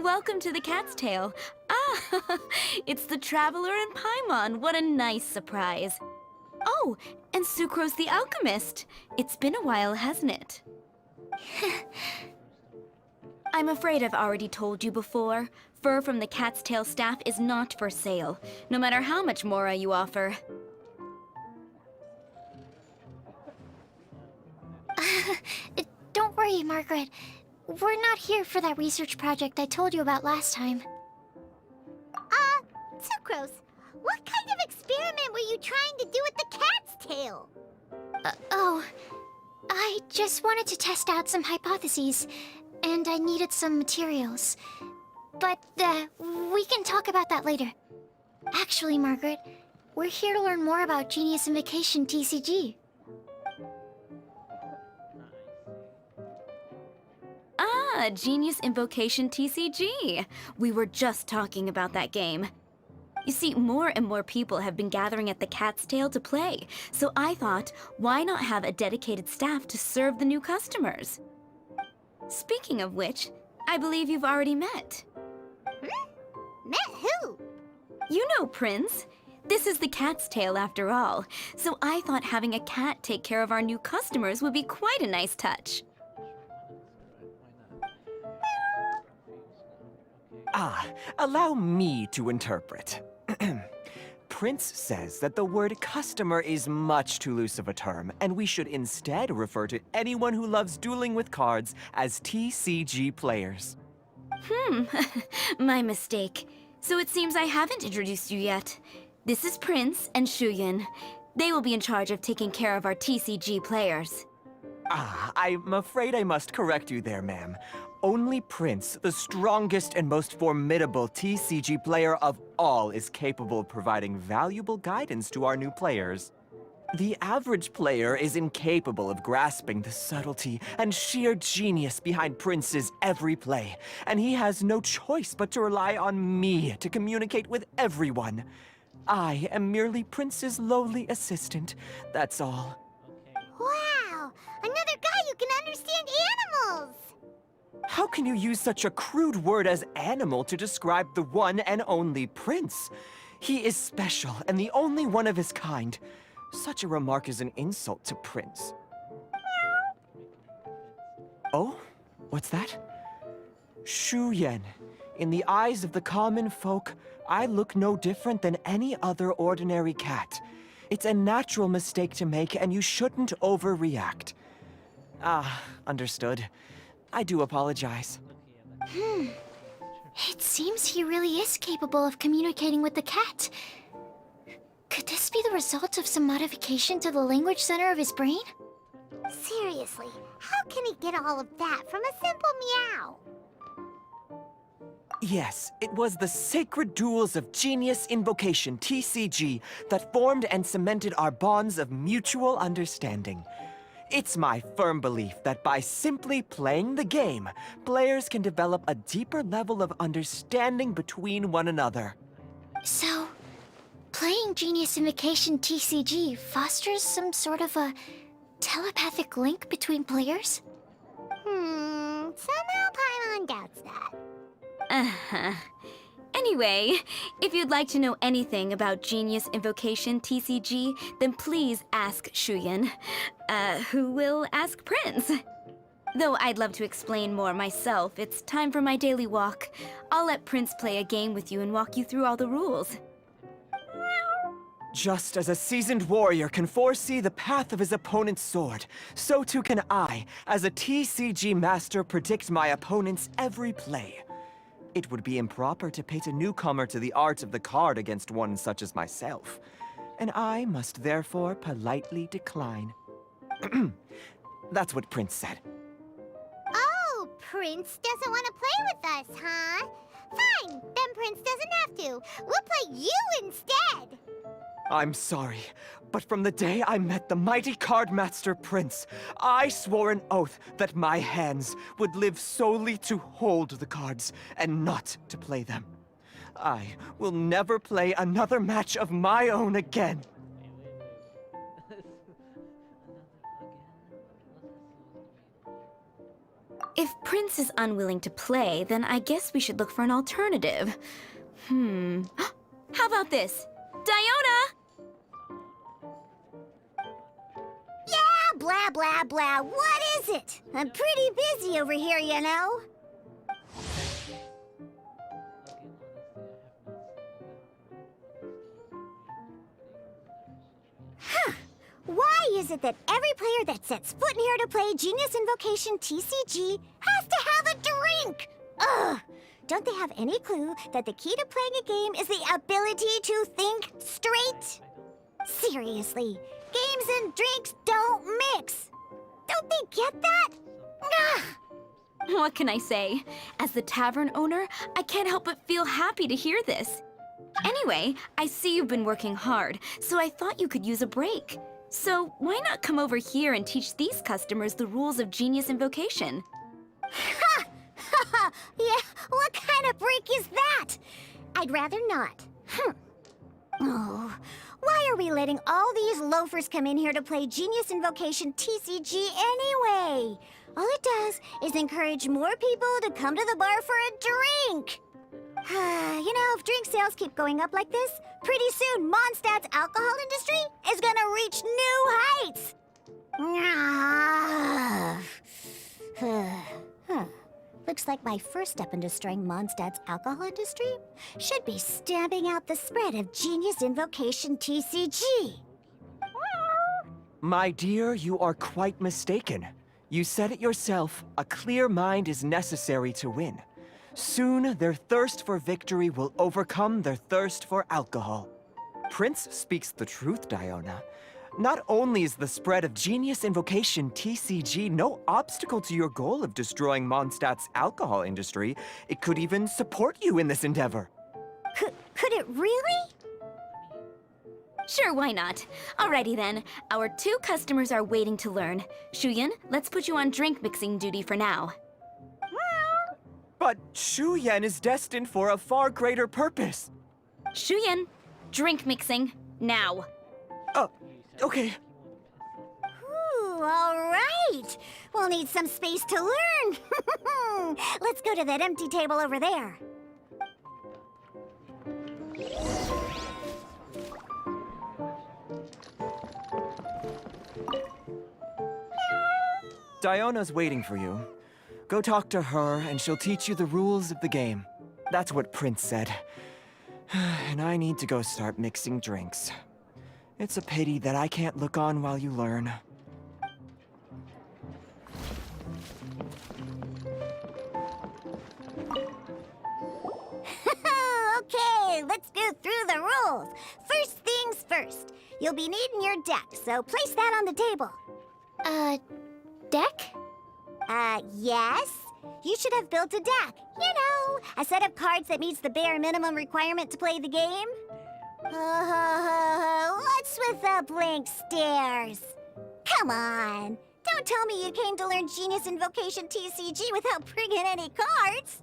welcome to the Cat's Tail. Ah, it's the Traveler and Paimon. What a nice surprise. Oh, and Sucrose the Alchemist. It's been a while, hasn't it? I'm afraid I've already told you before. Fur from the Cat's Tail staff is not for sale, no matter how much Mora you offer. Don't worry, Margaret. We're not here for that research project I told you about last time. Sucrose, what kind of experiment were you trying to do with the cat's tail? I just wanted to test out some hypotheses, and I needed some materials. But, we can talk about that later. Actually, Margaret, we're here to learn more about Genius Invocation TCG. Ah, Genius Invocation TCG. We were just talking about that game. You see, more and more people have been gathering at the Cat's Tail to play, so I thought, why not have a dedicated staff to serve the new customers? Speaking of which, I believe you've already met. Met who? You know Prince. This is the Cat's Tail after all, so I thought having a cat take care of our new customers would be quite a nice touch. Allow me to interpret. Prince says that the word customer is much too loose of a term, and we should instead refer to anyone who loves dueling with cards as TCG players. My mistake. So it seems I haven't introduced you yet. This is Prince and Shuyan. They will be in charge of taking care of our TCG players. I'm afraid I must correct you there, ma'am. Only Prince, the strongest and most formidable TCG player of all, is capable of providing valuable guidance to our new players. The average player is incapable of grasping the subtlety and sheer genius behind Prince's every play, and he has no choice but to rely on me to communicate with everyone. I am merely Prince's lowly assistant, that's all. Wow! Another guy who can understand animals! How can you use such a crude word as animal to describe the one and only Prince? He is special and the only one of his kind. Such a remark is an insult to Prince. Oh? What's that? Shuyan. In the eyes of the common folk, I look no different than any other ordinary cat. It's a natural mistake to make, and you shouldn't overreact. Understood. I do apologize. It seems he really is capable of communicating with the cat. Could this be the result of some modification to the language center of his brain? Seriously, how can he get all of that from a simple meow? Yes, it was the sacred duels of Genius Invocation, TCG, that formed and cemented our bonds of mutual understanding. It's my firm belief that by simply playing the game, players can develop a deeper level of understanding between one another. So, playing Genius Invocation TCG fosters some sort of a telepathic link between players? Somehow Paimon doubts that. Anyway, if you'd like to know anything about Genius Invocation TCG, then please ask Shuyan, who will ask Prince. Though I'd love to explain more myself, it's time for my daily walk. I'll let Prince play a game with you and walk you through all the rules. Just as a seasoned warrior can foresee the path of his opponent's sword, so too can I, as a TCG master, predict my opponent's every play. It would be improper to pit a newcomer to the art of the card against one such as myself, and I must therefore politely decline. That's what Prince said. Oh, Prince doesn't want to play with us, huh? Fine, then Prince doesn't have to. We'll play you instead! I'm sorry, but from the day I met the mighty card master Prince, I swore an oath that my hands would live solely to hold the cards and not to play them. I will never play another match of my own again. If Prince is unwilling to play, then I guess we should look for an alternative. How about this? Diona! Yeah, blah, blah, blah. What is it? I'm pretty busy over here, you know. Why is it that every player that sets foot in here to play Genius Invocation TCG has to have a drink? Ugh! Don't they have any clue that the key to playing a game is the ability to think straight? Seriously, games and drinks don't mix. Don't they get that? Ugh! What can I say? As the tavern owner, I can't help but feel happy to hear this. Anyway, I see you've been working hard, so I thought you could use a break. So why not come over here and teach these customers the rules of Genius Invocation? Ha! Ha! Yeah, what kind of break is that? I'd rather not. Oh, why are we letting all these loafers come in here to play Genius Invocation TCG anyway? All it does is encourage more people to come to the bar for a drink. You know, if drink sales keep going up like this, pretty soon Mondstadt's alcohol industry is gonna reach new heights. Looks like my first step in destroying Mondstadt's alcohol industry should be stamping out the spread of Genius Invocation TCG. My dear, you are quite mistaken. You said it yourself, a clear mind is necessary to win. Soon, their thirst for victory will overcome their thirst for alcohol. Prince speaks the truth, Diona. Not only is the spread of Genius Invocation TCG no obstacle to your goal of destroying Mondstadt's alcohol industry, it could even support you in this endeavor. Could it really? Sure, why not? Alrighty then, our 2 customers are waiting to learn. Shuyan, let's put you on drink mixing duty for now. But Shuyan is destined for a far greater purpose. Shuyan, drink mixing, now. Okay. Ooh, all right. We'll need some space to learn. Let's go to that empty table over there. Diona's waiting for you. Go talk to her, and she'll teach you the rules of the game. That's what Prince said. And I need to go start mixing drinks. It's a pity that I can't look on while you learn. Okay, let's go through the rules. First things first. You'll be needing your deck, so place that on the table. Deck? Yes. You should have built a deck. You know, a set of cards that meets the bare minimum requirement to play the game. What's with the blank stares? Come on. Don't tell me you came to learn Genius Invocation TCG without bringing any cards.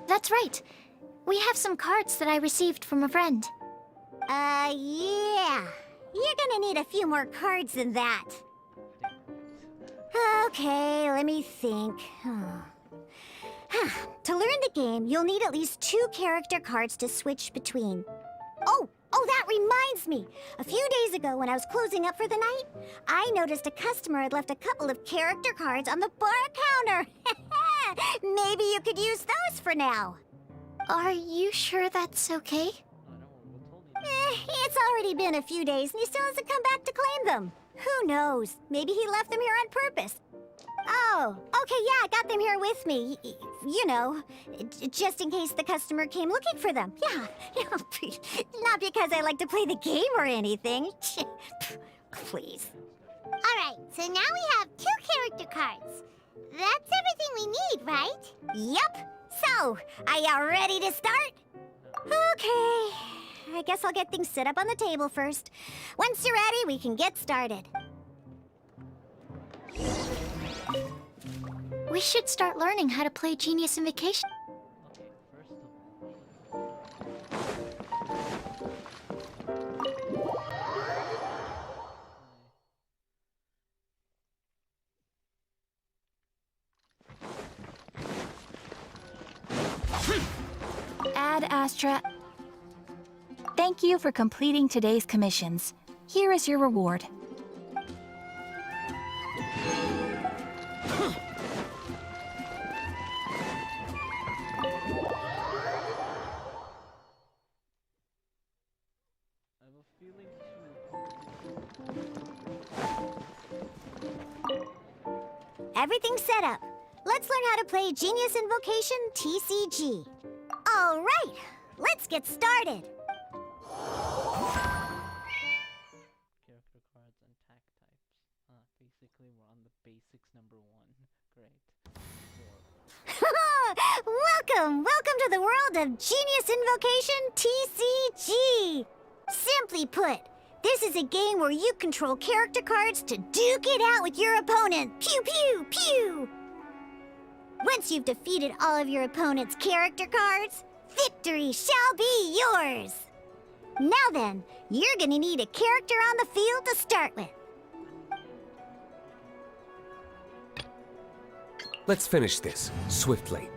That's right. We have some cards that I received from a friend. Yeah. You're gonna need a few more cards than that. Okay, let me think. To learn the game, you'll need at least 2 character cards to switch between. Oh, that reminds me. A few days ago, when I was closing up for the night, I noticed a customer had left a couple of character cards on the bar counter. Maybe you could use those for now. Are you sure that's okay? It's already been a few days and he still hasn't come back to claim them. Who knows? Maybe he left them here on purpose. Oh, okay, yeah, I got them here with me. You know, just in case the customer came looking for them. Yeah, not because I like to play the game or anything. Please. All right, so now we have 2 character cards. That's everything we need, right? Yep. So, are you ready to start? Okay. I guess I'll get things set up on the table first. Once you're ready, we can get started. We should start learning how to play Genius Invocation. Ad Astra. Thank you for completing today's commissions. Here is your reward. Everything's set up. Let's learn how to play Genius Invocation TCG. All right, let's get started. Character cards and tag types. Basically, we're on the basics #1. Great. Welcome to the world of Genius Invocation TCG. Simply put, this is a game where you control character cards to duke it out with your opponent. Pew, pew, pew! Once you've defeated all of your opponent's character cards, victory shall be yours! Now then, you're gonna need a character on the field to start with. Let's finish this swiftly.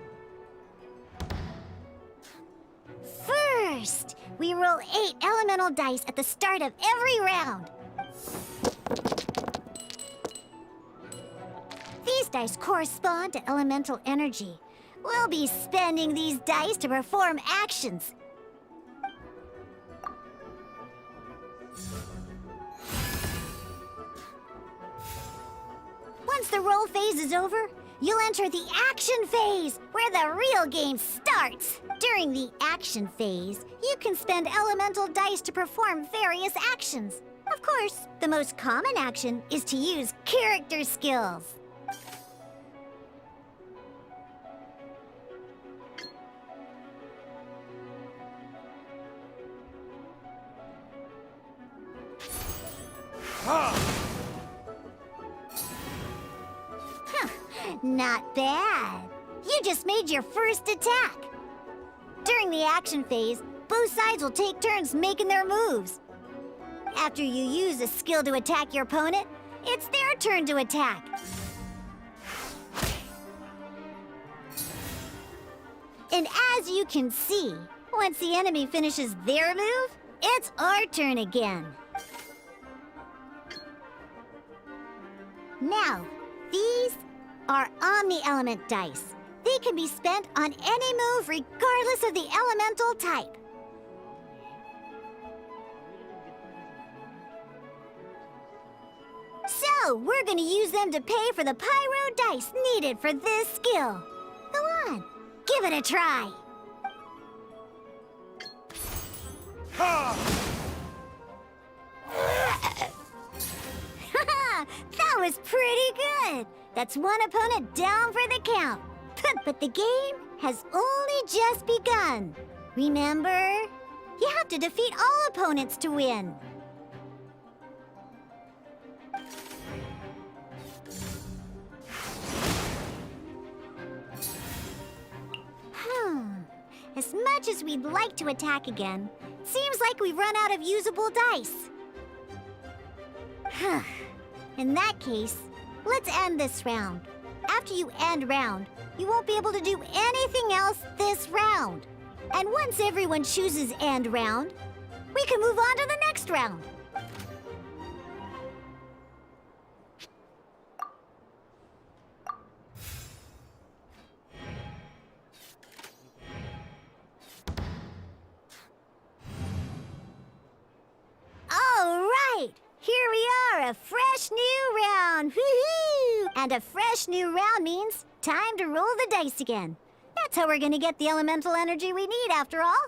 First, we roll 8 elemental dice at the start of every round. These dice correspond to elemental energy. We'll be spending these dice to perform actions. Once the roll phase is over, you'll enter the action phase, where the real game starts. During the action phase, you can spend elemental dice to perform various actions. Of course, the most common action is to use character skills. Not bad. You just made your first attack. During the action phase, both sides will take turns making their moves. After you use a skill to attack your opponent, it's their turn to attack. And as you can see, once the enemy finishes their move, it's our turn again. Now, these are Omni-Element dice. They can be spent on any move regardless of the elemental type. So, we're gonna use them to pay for the pyro dice needed for this skill. Go on, give it a try. That was pretty good. That's one opponent down for the count. But the game has only just begun. Remember, you have to defeat all opponents to win. As much as we'd like to attack again, seems like we've run out of usable dice. In that case, let's end this round. After you end round, you won't be able to do anything else this round. And once everyone chooses end round, we can move on to the next round. All right, here we are, a fresh new round. Woohoo! And a fresh new round means time to roll the dice again. That's how we're gonna get the elemental energy we need, after all.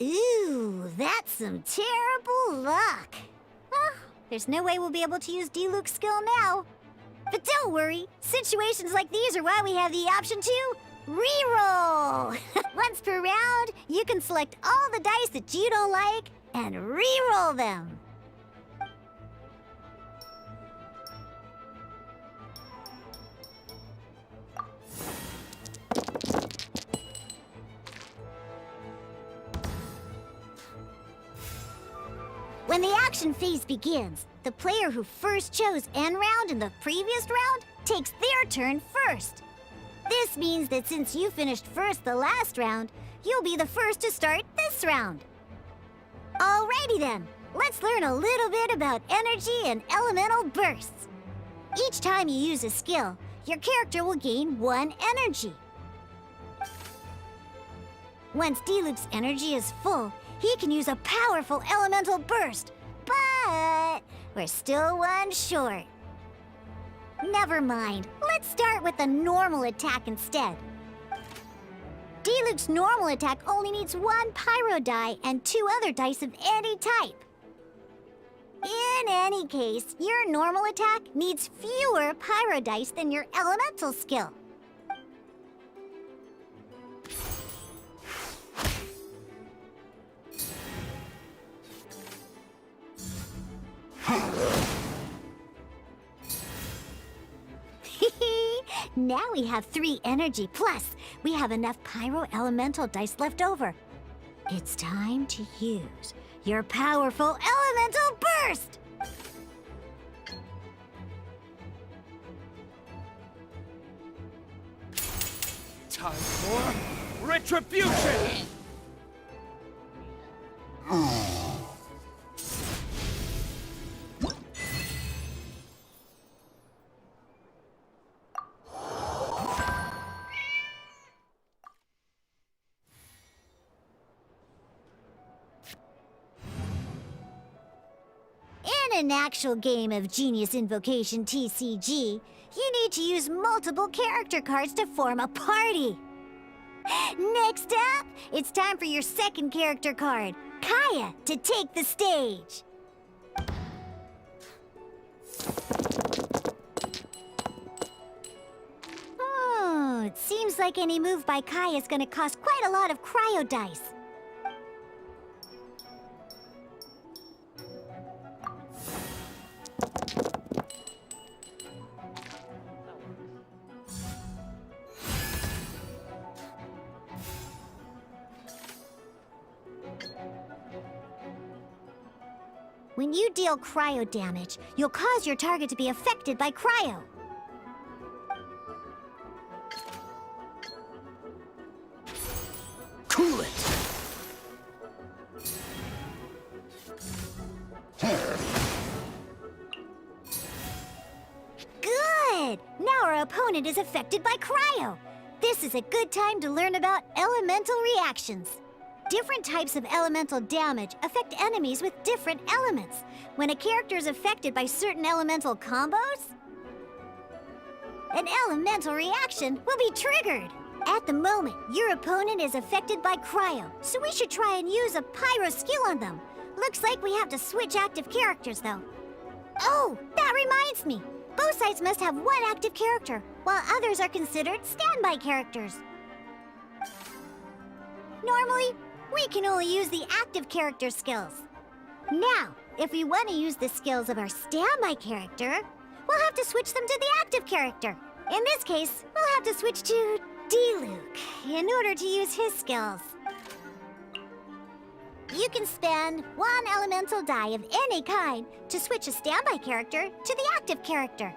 Ooh, that's some terrible luck. Well, there's no way we'll be able to use Diluc's skill now. But don't worry, situations like these are why we have the option to reroll. Once per round, you can select all the dice that you don't like and reroll them. When the action phase begins, the player who first chose end round in the previous round takes their turn first. This means that since you finished first the last round, you'll be the first to start this round. Alrighty then, let's learn a little bit about energy and elemental bursts. Each time you use a skill, your character will gain 1 energy. Once Diluc's energy is full, he can use a powerful elemental burst, but we're still 1 short. Never mind, let's start with a normal attack instead. Diluc's normal attack only needs 1 pyro die and 2 other dice of any type. In any case, your normal attack needs fewer pyro dice than your elemental skill. Now we have 3 energy, plus we have enough pyro elemental dice left over. It's time to use your powerful elemental burst! Time for retribution! In an actual game of Genius Invocation TCG, you need to use multiple character cards to form a party. Next up, it's time for your second character card, Kaya, to take the stage. Oh, it seems like any move by Kaya is gonna cost quite a lot of cryo dice. When you deal cryo damage, you'll cause your target to be affected by cryo. Cool it! Good! Now our opponent is affected by cryo. This is a good time to learn about elemental reactions. Different types of elemental damage affect enemies with different elements. When a character is affected by certain elemental combos, an elemental reaction will be triggered. At the moment, your opponent is affected by cryo, so we should try and use a pyro skill on them. Looks like we have to switch active characters, though. Oh, that reminds me. Both sides must have 1 active character, while others are considered standby characters. Normally, we can only use the active character skills. Now, if we want to use the skills of our standby character, we'll have to switch them to the active character. In this case, we'll have to switch to Diluc in order to use his skills. You can spend 1 elemental die of any kind to switch a standby character to the active character.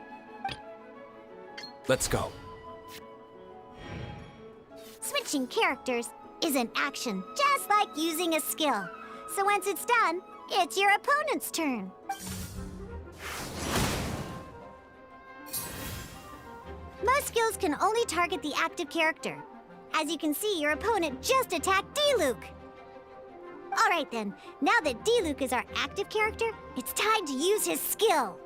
Let's go. Switching characters is an action, just like using a skill. So once it's done, it's your opponent's turn. Most skills can only target the active character. As you can see, your opponent just attacked Diluc. Alright then, now that Diluc is our active character, it's time to use his skill.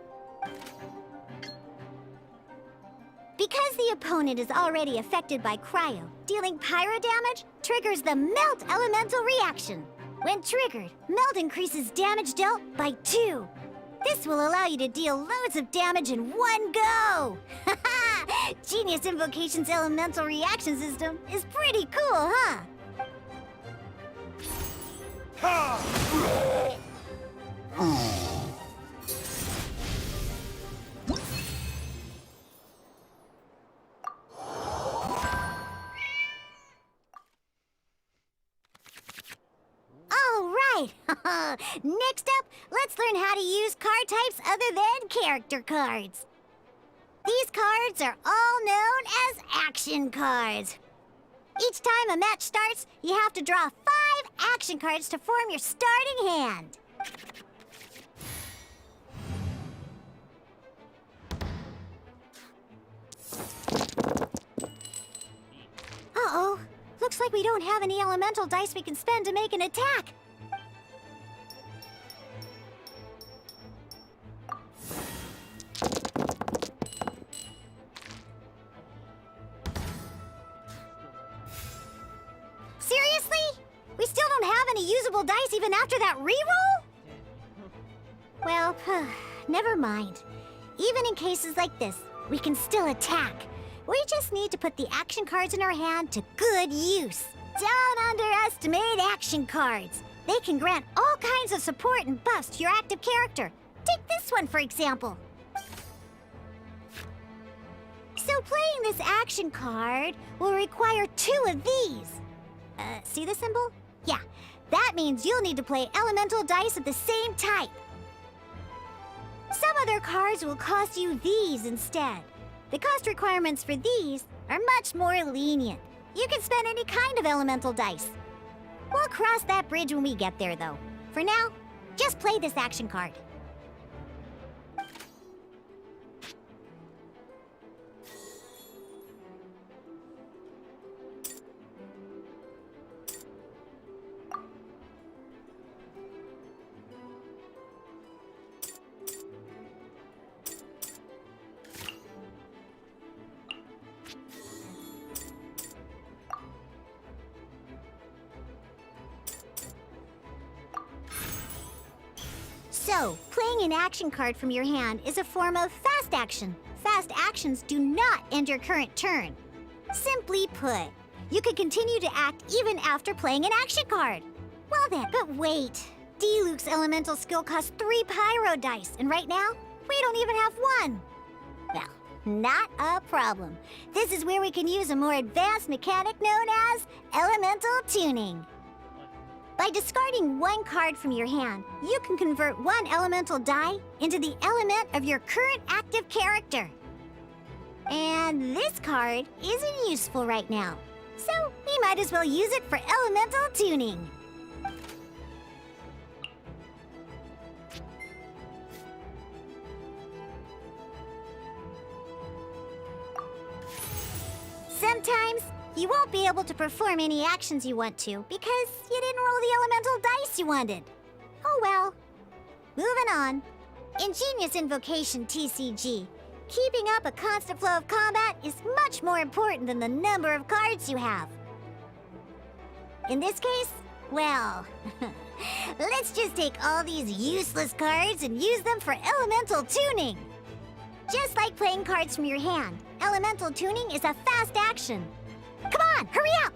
Because the opponent is already affected by cryo, dealing pyro damage triggers the Melt Elemental reaction. When triggered, Melt increases damage dealt by 2. This will allow you to deal loads of damage in one go! Haha! Genius Invocation's elemental reaction system is pretty cool, huh? All right! Next up, let's learn how to use card types other than character cards. These cards are all known as action cards. Each time a match starts, you have to draw 5 action cards to form your starting hand. Uh-oh. Looks like we don't have any elemental dice we can spend to make an attack. Seriously? We still don't have any usable dice even after that reroll? Well, never mind. Even in cases like this, we can still attack. We just need to put the action cards in our hand to good use. Don't underestimate action cards. They can grant all kinds of support and buffs to your active character. Take this one, for example. So playing this action card will require 2 of these. See the symbol? Yeah, that means you'll need to play elemental dice of the same type. Some other cards will cost you these instead. The cost requirements for these are much more lenient. You can spend any kind of elemental dice. We'll cross that bridge when we get there, though. For now, just play this action card. So, playing an action card from your hand is a form of fast action. Fast actions do not end your current turn. Simply put, you can continue to act even after playing an action card. Well then, but wait. D-Luke's elemental skill costs 3 pyro dice, and right now, we don't even have 1. Well, not a problem. This is where we can use a more advanced mechanic known as elemental tuning. By discarding 1 card from your hand, you can convert 1 elemental die into the element of your current active character. And this card isn't useful right now, so we might as well use it for elemental tuning. Sometimes you won't be able to perform any actions you want to because you didn't roll the elemental dice you wanted. Oh well. Moving on. In Genius Invocation TCG, keeping up a constant flow of combat is much more important than the number of cards you have. In this case, well, let's just take all these useless cards and use them for elemental tuning. Just like playing cards from your hand, elemental tuning is a fast action. Come on, hurry up!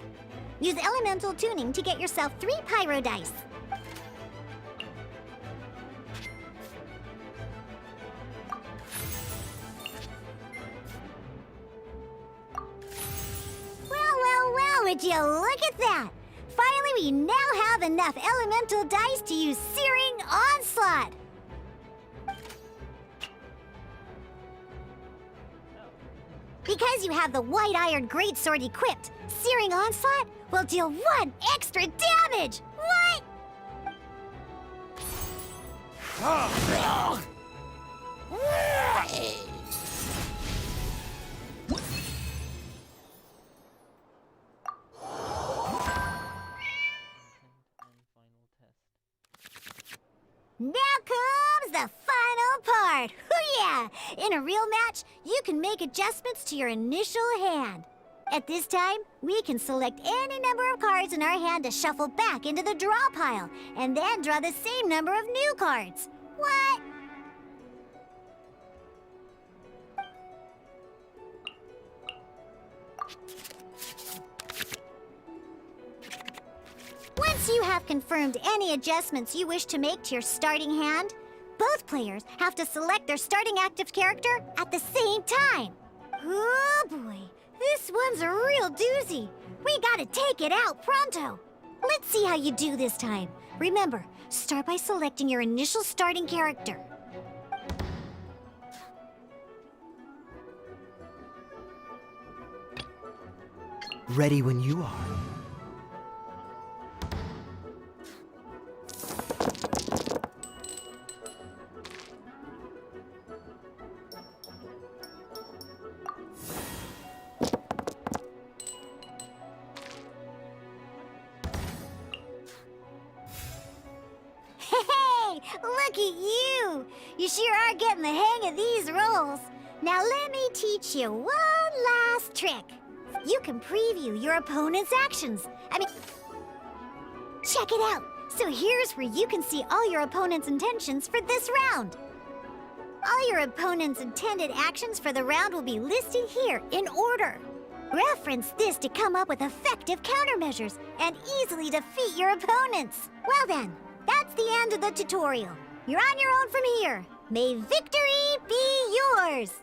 Use elemental tuning to get yourself 3 pyro dice. Well, would you look at that? Finally, we now have enough elemental dice to use Searing Onslaught. Because you have the White Iron Greatsword equipped, Searing Onslaught will deal 1 extra damage! What? Now comes the final part! Hoo-yeah! In a real match, you can make adjustments to your initial hand. At this time, we can select any number of cards in our hand to shuffle back into the draw pile, and then draw the same number of new cards. What? Once you have confirmed any adjustments you wish to make to your starting hand, both players have to select their starting active character at the same time. Oh boy, this one's a real doozy. We gotta take it out pronto. Let's see how you do this time. Remember, start by selecting your initial starting character. Ready when you are. Hey, look at you! You sure are getting the hang of these rolls. Now let me teach you one last trick. You can preview your opponent's actions. Check it out. So here's where you can see all your opponent's intentions for this round. All your opponent's intended actions for the round will be listed here in order. Reference this to come up with effective countermeasures and easily defeat your opponents. Well then, that's the end of the tutorial. You're on your own from here. May victory be yours!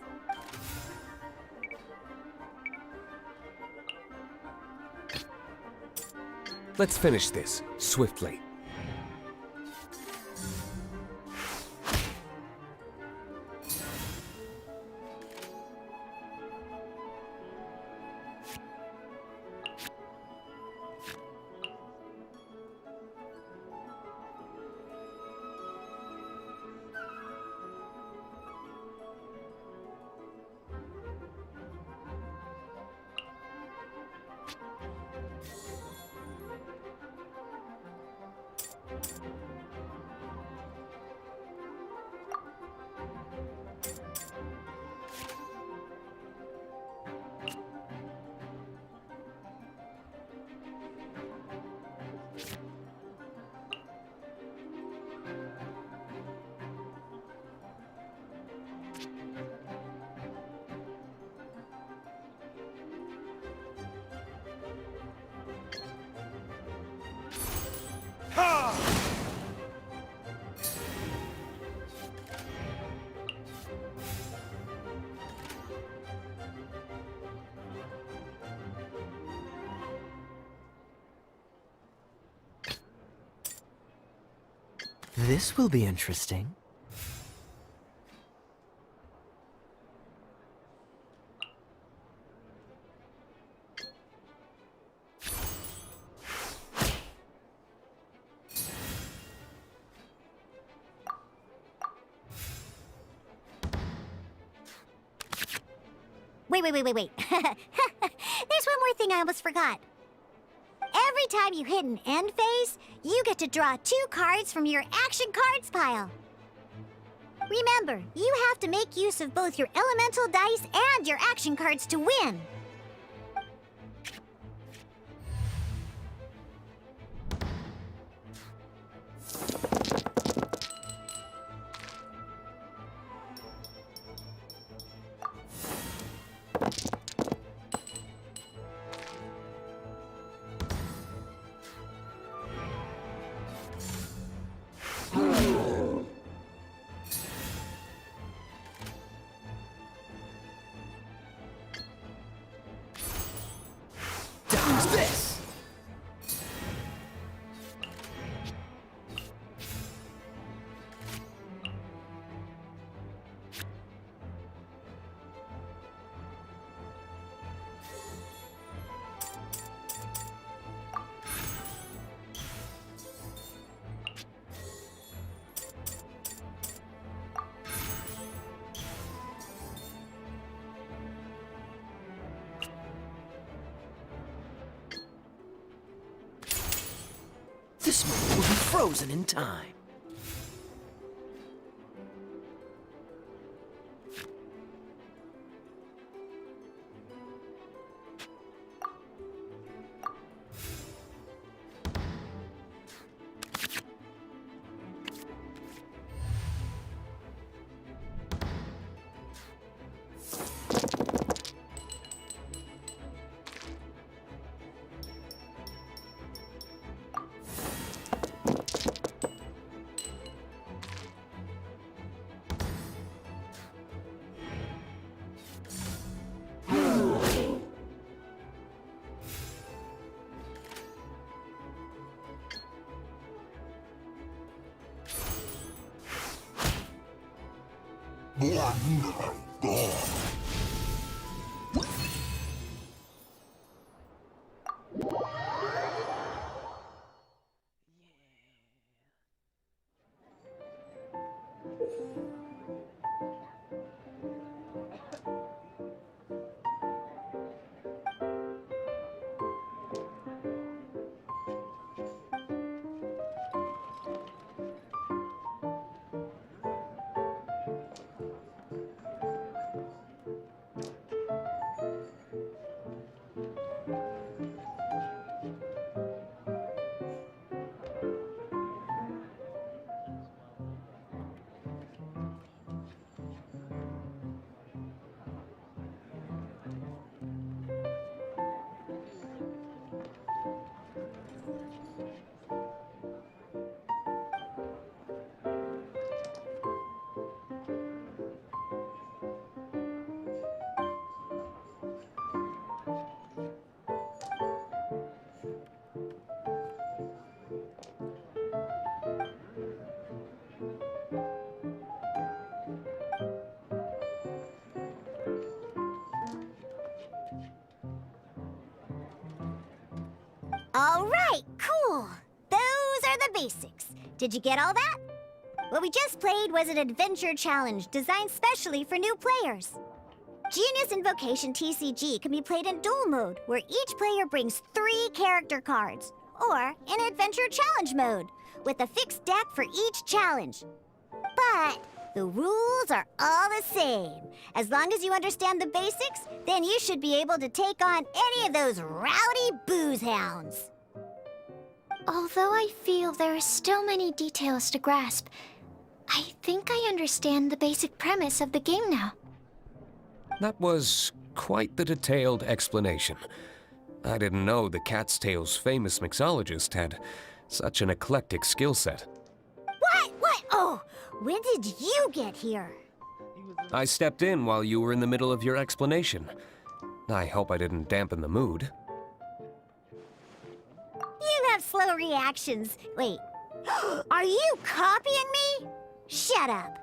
Let's finish this swiftly. This will be interesting. Wait. There's one more thing I almost forgot. Every time you hit an end phase, you get to draw 2 cards from your action cards pile. Remember, you have to make use of both your elemental dice and your action cards to win. Who's this? This moment will be frozen in time. All right, cool. Those are the basics. Did you get all that? What we just played was an adventure challenge designed specially for new players. Genius Invocation TCG can be played in duel mode, where each player brings 3 character cards, or in adventure challenge mode, with a fixed deck for each challenge. But the rules are all the same. As long as you understand the basics, then you should be able to take on any of those rowdy booze hounds. Although I feel there are still many details to grasp, I think I understand the basic premise of the game now. That was quite the detailed explanation. I didn't know the Cat's Tail's famous mixologist had such an eclectic skill set. What? Oh, when did you get here? I stepped in while you were in the middle of your explanation. I hope I didn't dampen the mood. You have slow reactions. Wait, are you copying me? Shut up.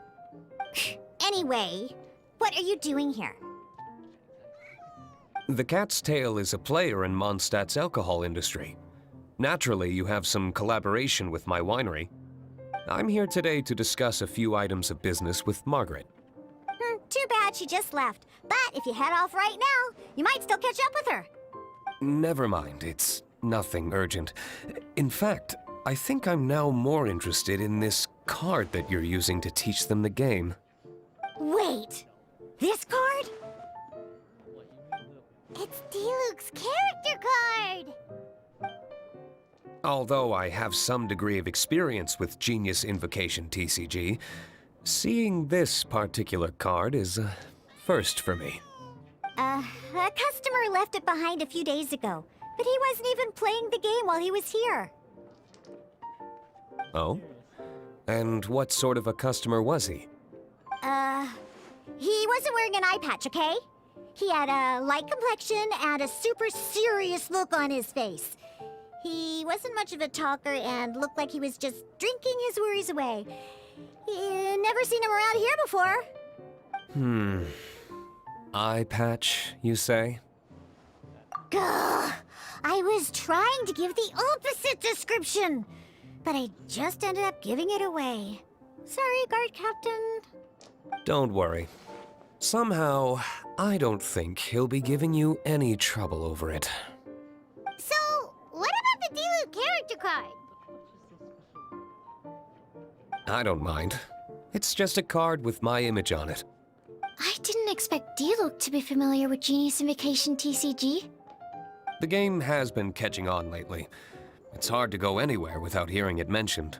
Anyway, what are you doing here? The Cat's Tail is a player in Mondstadt's alcohol industry. Naturally, you have some collaboration with my winery. I'm here today to discuss a few items of business with Margaret. Too bad she just left. But if you head off right now, you might still catch up with her. Never mind, it's nothing urgent. In fact, I think I'm now more interested in this card that you're using to teach them the game. Wait, this card? It's Diluc's character card! Although I have some degree of experience with Genius Invocation TCG, seeing this particular card is a first for me. A customer left it behind a few days ago, but he wasn't even playing the game while he was here. Oh? And what sort of a customer was he? He wasn't wearing an eye patch, okay? He had a light complexion and a super serious look on his face. He wasn't much of a talker and looked like he was just drinking his worries away. Never seen him around here before. Eye patch, you say? Gah! I was trying to give the opposite description, but I just ended up giving it away. Sorry, guard captain. Don't worry. Somehow, I don't think he'll be giving you any trouble over it. So, what about the Diluc character card? I don't mind. It's just a card with my image on it. I didn't expect Diluc to be familiar with Genius Invocation TCG. The game has been catching on lately. It's hard to go anywhere without hearing it mentioned.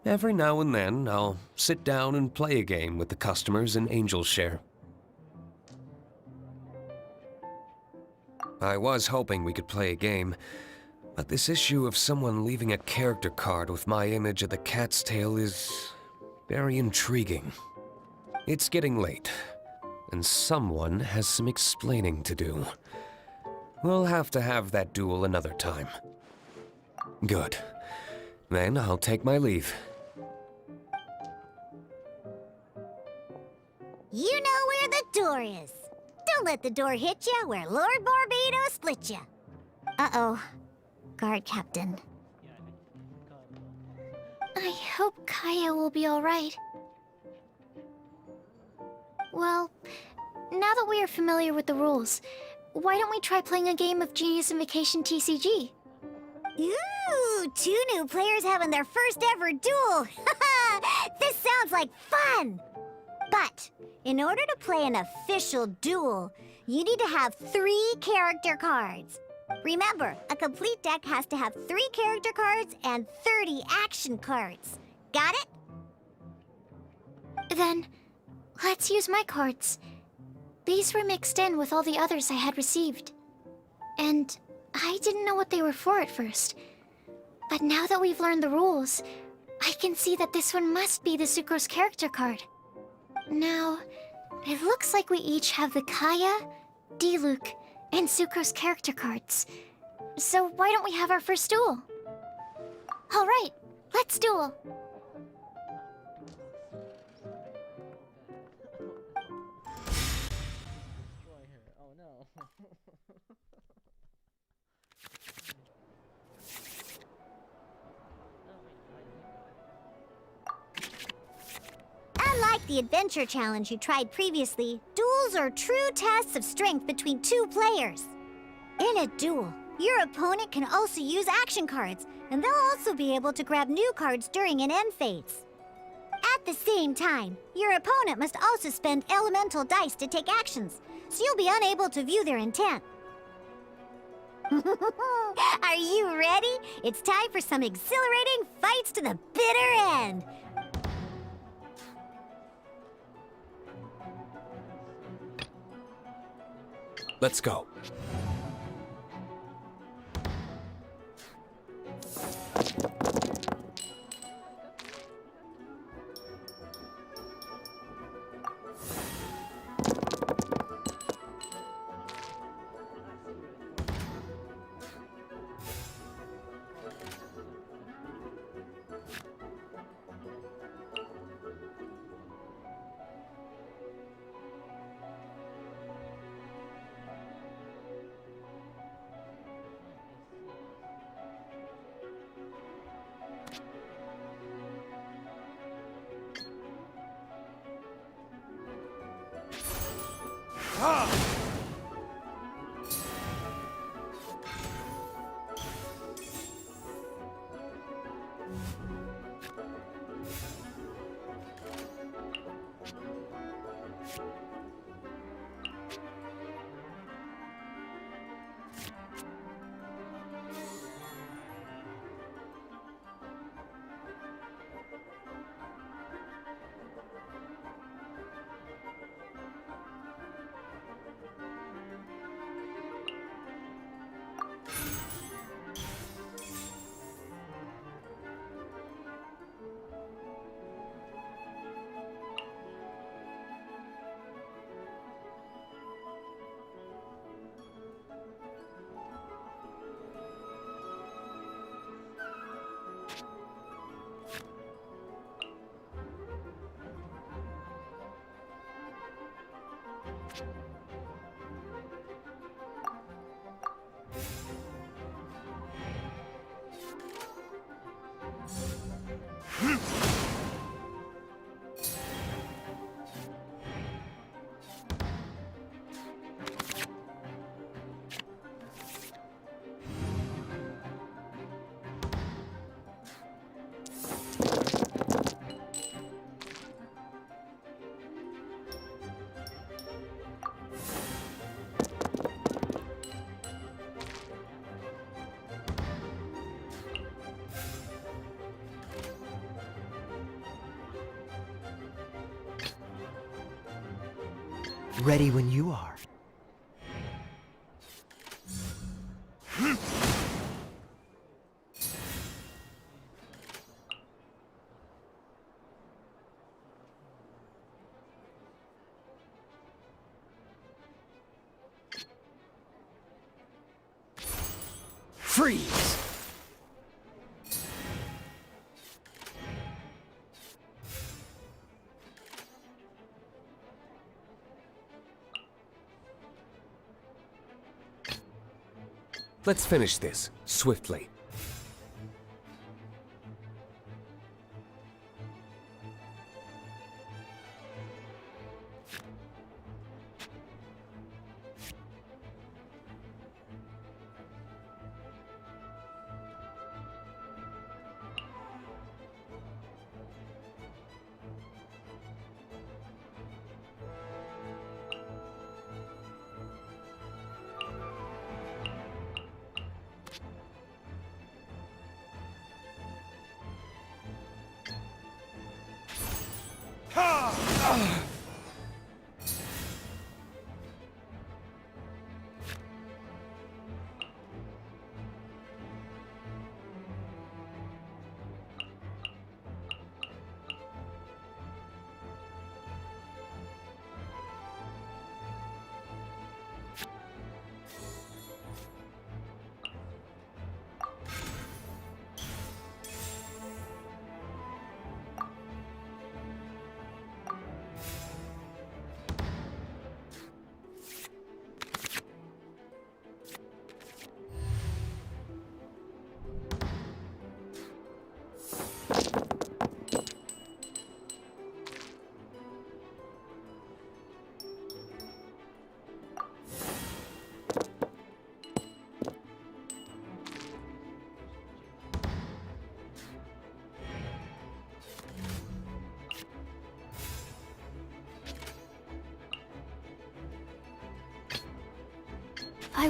Every now and then, I'll sit down and play a game with the customers in Angel's Share. I was hoping we could play a game, but this issue of someone leaving a character card with my image of the Cat's Tail is very intriguing. It's getting late, and someone has some explaining to do. We'll have to have that duel another time. Good. Then I'll take my leave. You know where the door is. Don't let the door hit you where Lord Barbados split you. Uh-oh. Guard captain. I hope Kaya will be alright. Well, now that we are familiar with the rules, why don't we try playing a game of Genius Invocation TCG? Ooh, 2 new players having their first ever duel. This sounds like fun! But, in order to play an official duel, you need to have 3 character cards. Remember, a complete deck has to have 3 character cards and 30 action cards. Got it? Then, let's use my cards. These were mixed in with all the others I had received. And I didn't know what they were for at first. But now that we've learned the rules, I can see that this one must be the Sucrose character card. Now, it looks like we each have the Kaya, Diluc, and Sucrose character cards. So why don't we have our first duel? Alright, let's duel. Destroy her. Oh no. Unlike the adventure challenge you tried previously, duels are true tests of strength between two players. In a duel, your opponent can also use action cards, and they'll also be able to grab new cards during an end phase. At the same time, your opponent must also spend elemental dice to take actions, so you'll be unable to view their intent. Are you ready? It's time for some exhilarating fights to the bitter end! Let's go. Ready when you are. Freeze! Let's finish this, swiftly.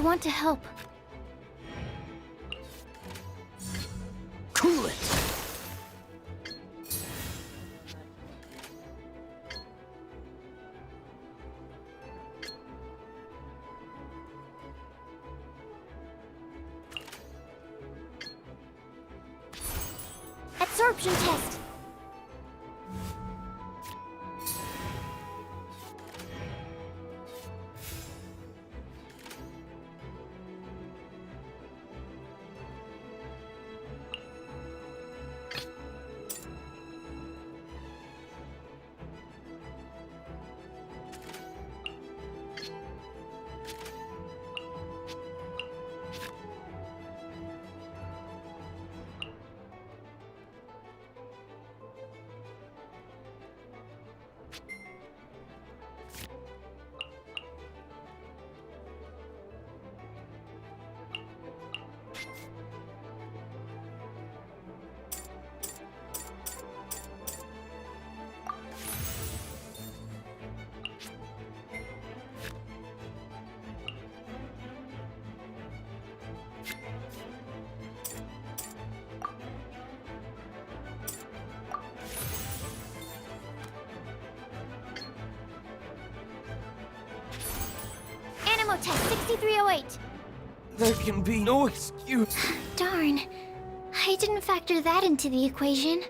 want to help. Cool it! Absorption test. Animo test 6308. There can be no excuse. Darn. I didn't factor that into the equation.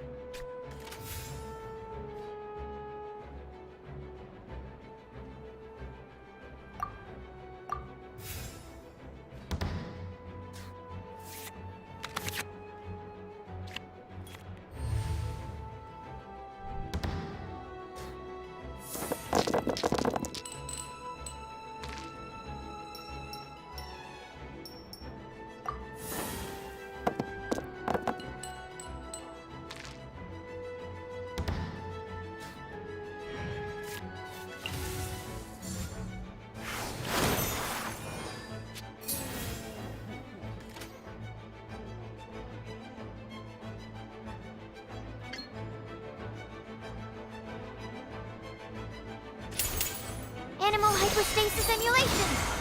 Animal hypostasis emulation!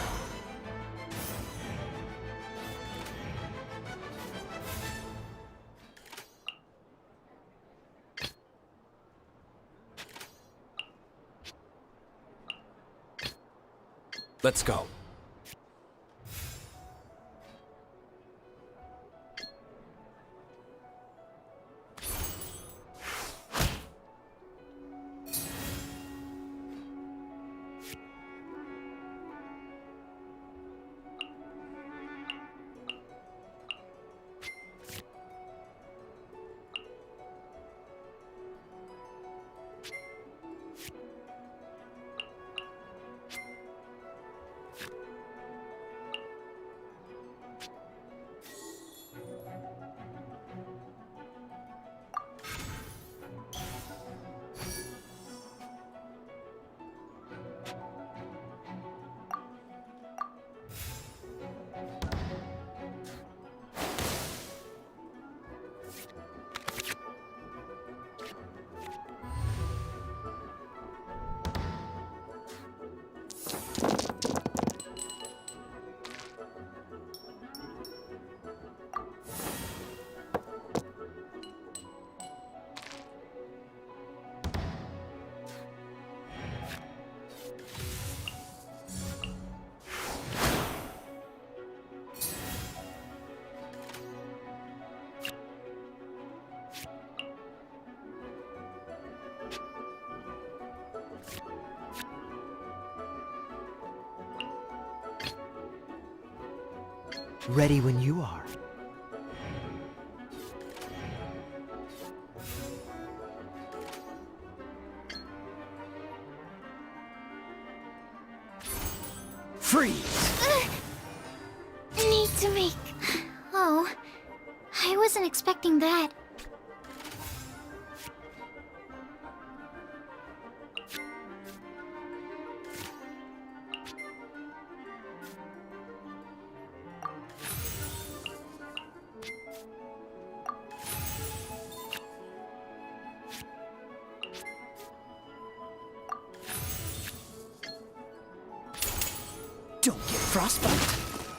Let's go. Ready when you are. Freeze! Need to make... Oh, I wasn't expecting that. Don't get frostbite.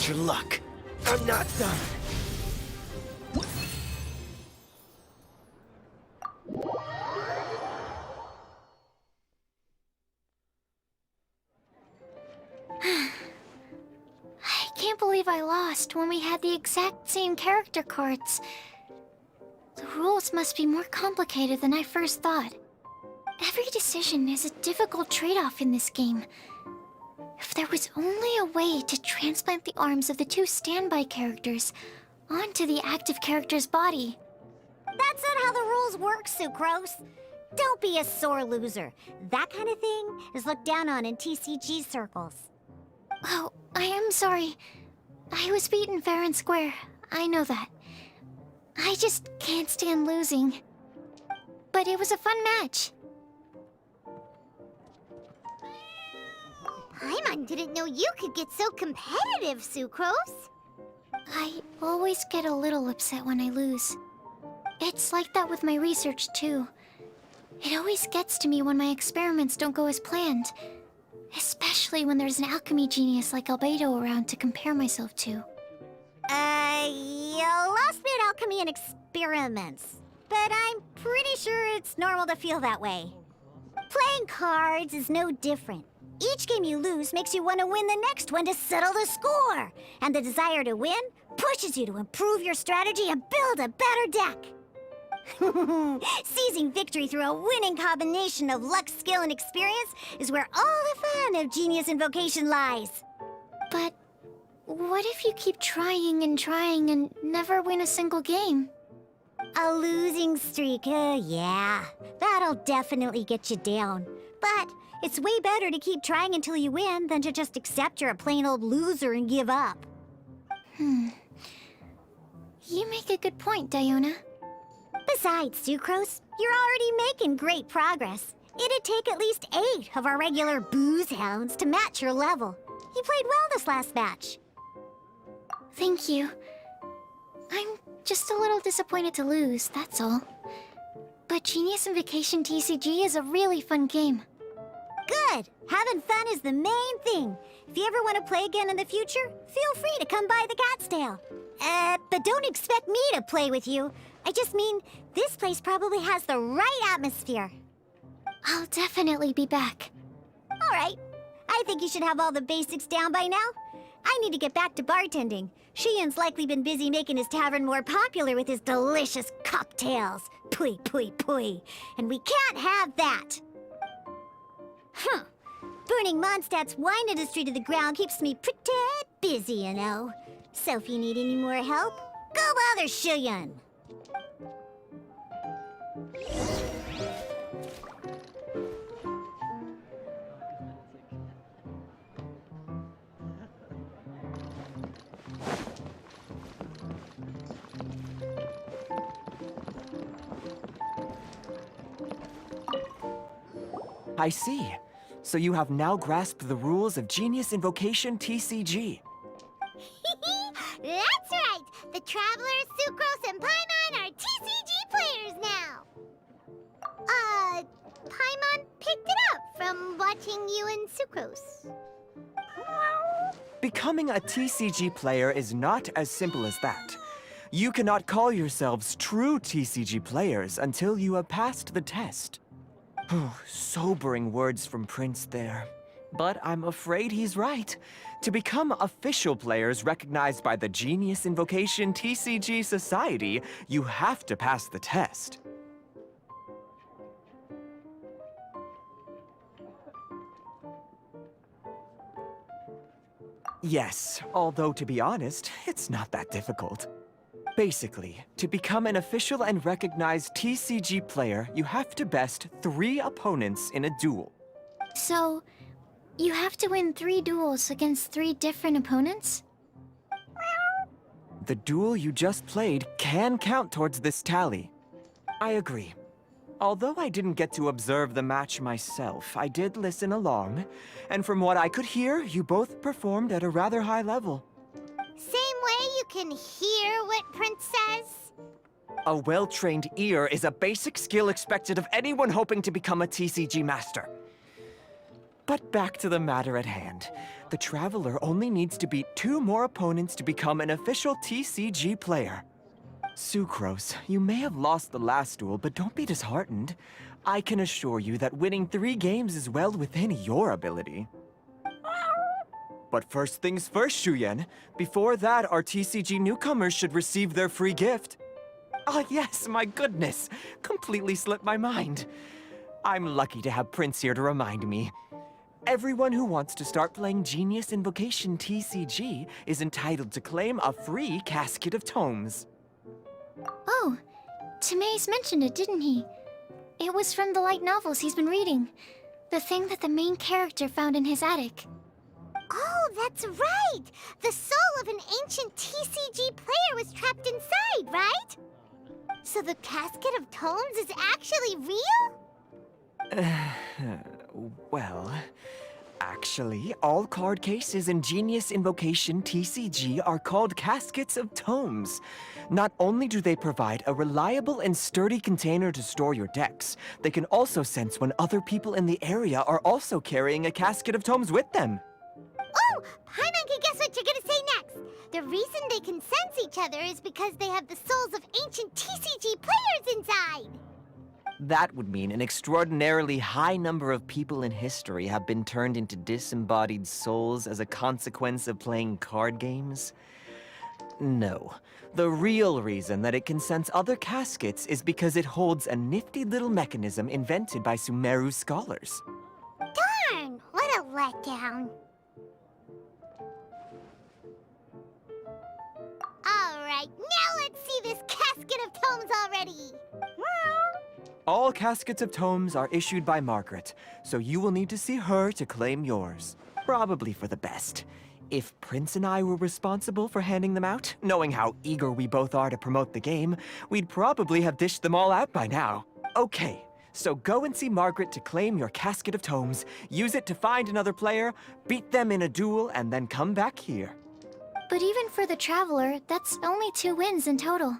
your luck. I'm not done. I can't believe I lost when we had the exact same character cards. The rules must be more complicated than I first thought. Every decision is a difficult trade-off in this game. If there was only a way to transplant the arms of the two standby characters onto the active character's body. That's not how the rules work, Sucrose. Don't be a sore loser. That kind of thing is looked down on in TCG circles. Oh, I am sorry. I was beaten fair and square. I know that. I just can't stand losing. But it was a fun match. Paimon didn't know you could get so competitive, Sucrose. I always get a little upset when I lose. It's like that with my research, too. It always gets to me when my experiments don't go as planned. Especially when there's an alchemy genius like Albedo around to compare myself to. You lost me at alchemy and experiments. But I'm pretty sure it's normal to feel that way. Playing cards is no different. Each game you lose makes you want to win the next one to settle the score. And the desire to win pushes you to improve your strategy and build a better deck. Seizing victory through a winning combination of luck, skill, and experience is where all the fun of Genius Invocation lies. But what if you keep trying and never win a single game? A losing streak, yeah. That'll definitely get you down. But it's way better to keep trying until you win than to just accept you're a plain old loser and give up. You make a good point, Diona. Besides, Sucrose, you're already making great progress. It'd take at least 8 of our regular booze hounds to match your level. You played well this last match. Thank you. I'm just a little disappointed to lose, that's all. But Genius Invocation TCG is a really fun game. Good! Having fun is the main thing. If you ever want to play again in the future, feel free to come by the Cat's Tail. But don't expect me to play with you. I just mean, this place probably has the right atmosphere. I'll definitely be back. All right. I think you should have all the basics down by now. I need to get back to bartending. Shiyan's likely been busy making his tavern more popular with his delicious cocktails. Pui, pui, pui. And we can't have that. Huh. Burning Mondstadt's wine industry to the ground keeps me pretty busy, you know. So if you need any more help, go bother Shiyan. I see. So you have now grasped the rules of Genius Invocation TCG. That's right! The Travelers, Sucrose, and Paimon are TCG players now! Paimon picked it up from watching you and Sucrose. Becoming a TCG player is not as simple as that. You cannot call yourselves true TCG players until you have passed the test. Sobering words from Prince there. But I'm afraid he's right. To become official players recognized by the Genius Invocation TCG Society, you have to pass the test. Yes, although to be honest, it's not that difficult. Basically, to become an official and recognized TCG player, you have to best 3 opponents in a duel. So, you have to win 3 duels against 3 different opponents? The duel you just played can count towards this tally. I agree. Although I didn't get to observe the match myself, I did listen along, and from what I could hear, you both performed at a rather high level. Same way you can hear what Prince says? A well-trained ear is a basic skill expected of anyone hoping to become a TCG master. But back to the matter at hand. The Traveler only needs to beat 2 more opponents to become an official TCG player. Sucrose, you may have lost the last duel, but don't be disheartened. I can assure you that winning 3 games is well within your ability. But first things first, Shuyen. Before that, our TCG newcomers should receive their free gift. Ah, yes, my goodness. Completely slipped my mind. I'm lucky to have Prince here to remind me. Everyone who wants to start playing Genius Invocation TCG is entitled to claim a free casket of tomes. Oh, Timaeus mentioned it, didn't he? It was from the light novels he's been reading. The thing that the main character found in his attic. Oh, that's right! The soul of an ancient TCG player was trapped inside, right? So the casket of tomes is actually real? Well, actually, all card cases in Genius Invocation TCG are called caskets of tomes. Not only do they provide a reliable and sturdy container to store your decks, they can also sense when other people in the area are also carrying a casket of tomes with them. Oh, Paimon can guess what you're gonna say next. The reason they can sense each other is because they have the souls of ancient TCG players inside. That would mean an extraordinarily high number of people in history have been turned into disembodied souls as a consequence of playing card games. No. The real reason that it can sense other caskets is because it holds a nifty little mechanism invented by Sumeru scholars. Darn, what a letdown. Alright, now let's see this casket of tomes already. All caskets of tomes are issued by Margaret, so you will need to see her to claim yours. Probably for the best. If Prince and I were responsible for handing them out, knowing how eager we both are to promote the game, we'd probably have dished them all out by now. Okay, so go and see Margaret to claim your casket of tomes, use it to find another player, beat them in a duel, and then come back here. But even for the Traveler, that's only 2 wins in total.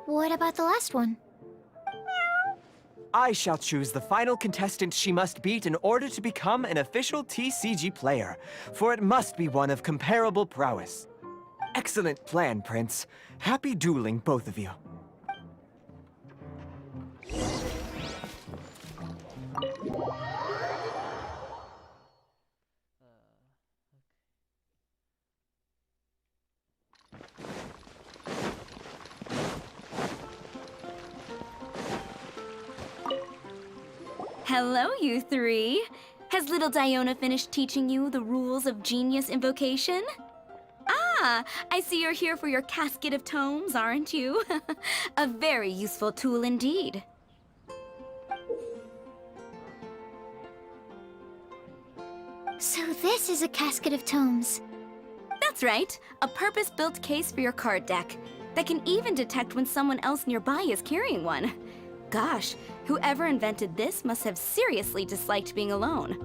What about the last one? I shall choose the final contestant she must beat in order to become an official TCG player, for it must be one of comparable prowess. Excellent plan, Prince. Happy dueling, both of you. Hello, you 3. Has little Diona finished teaching you the rules of Genius Invocation? Ah, I see you're here for your casket of tomes, aren't you? A very useful tool indeed. So this is a casket of tomes. That's right, a purpose-built case for your card deck that can even detect when someone else nearby is carrying one. Gosh, whoever invented this must have seriously disliked being alone.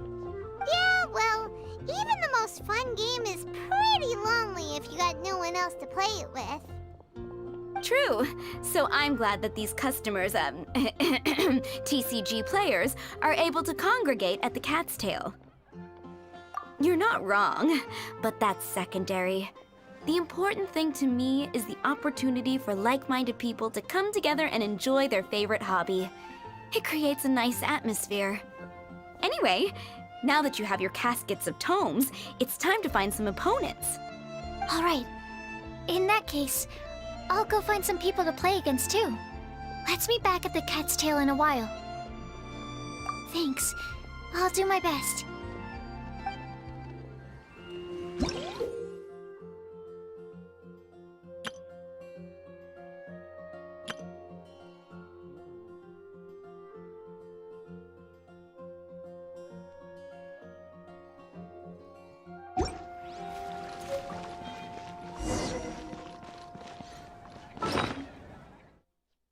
Yeah, well, even the most fun game is pretty lonely if you got no one else to play it with. True. So I'm glad that these customers, TCG players, are able to congregate at the Cat's Tail. You're not wrong, but that's secondary. The important thing to me is the opportunity for like-minded people to come together and enjoy their favorite hobby. It creates a nice atmosphere. Anyway, now that you have your caskets of tomes, it's time to find some opponents. All right. In that case, I'll go find some people to play against too. Let's meet back at the Cat's Tail in a while. Thanks. I'll do my best.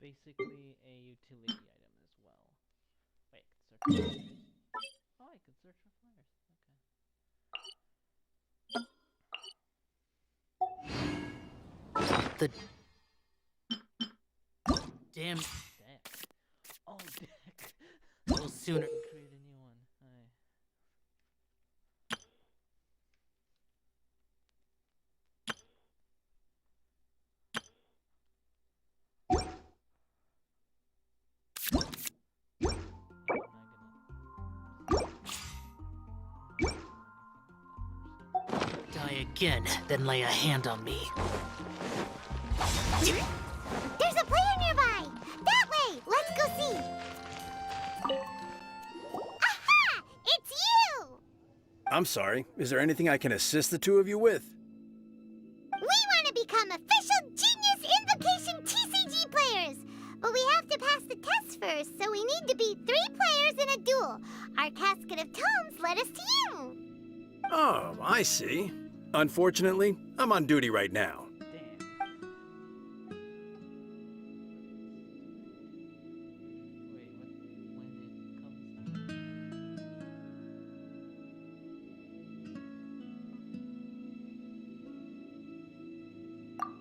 Basically a utility item as well. Wait, search for... Oh, I could search for flyers. Okay. Damn, Deck. Oh, deck. well sooner. Create a new one. Aye. again, then lay a hand on me. There's a player nearby! That way! Let's go see! Aha! It's you! I'm sorry. Is there anything I can assist the two of you with? We want to become official Genius Invocation TCG players! But we have to pass the test first, so we need to beat 3 players in a duel. Our Casket of Tomes led us to you! Oh, I see. Unfortunately, I'm on duty right now. Damn. Wait, when it comes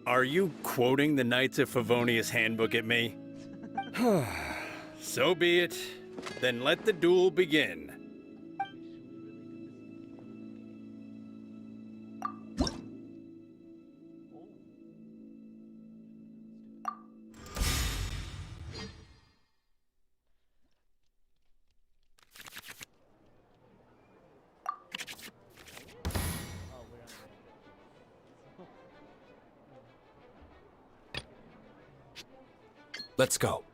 Are you quoting the Knights of Favonius handbook at me? So be it. Then let the duel begin. Oh, we're on Let's go.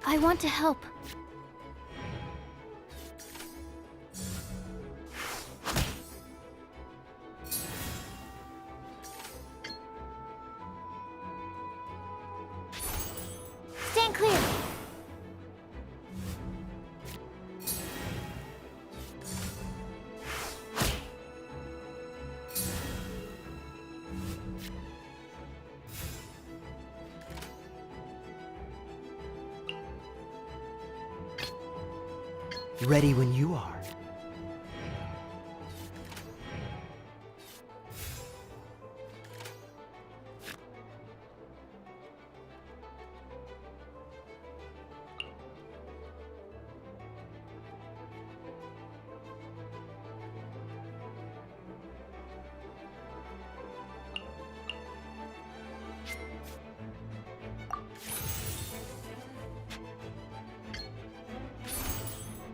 I want to help. Stand clear. Ready when you are.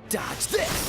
Dodge this!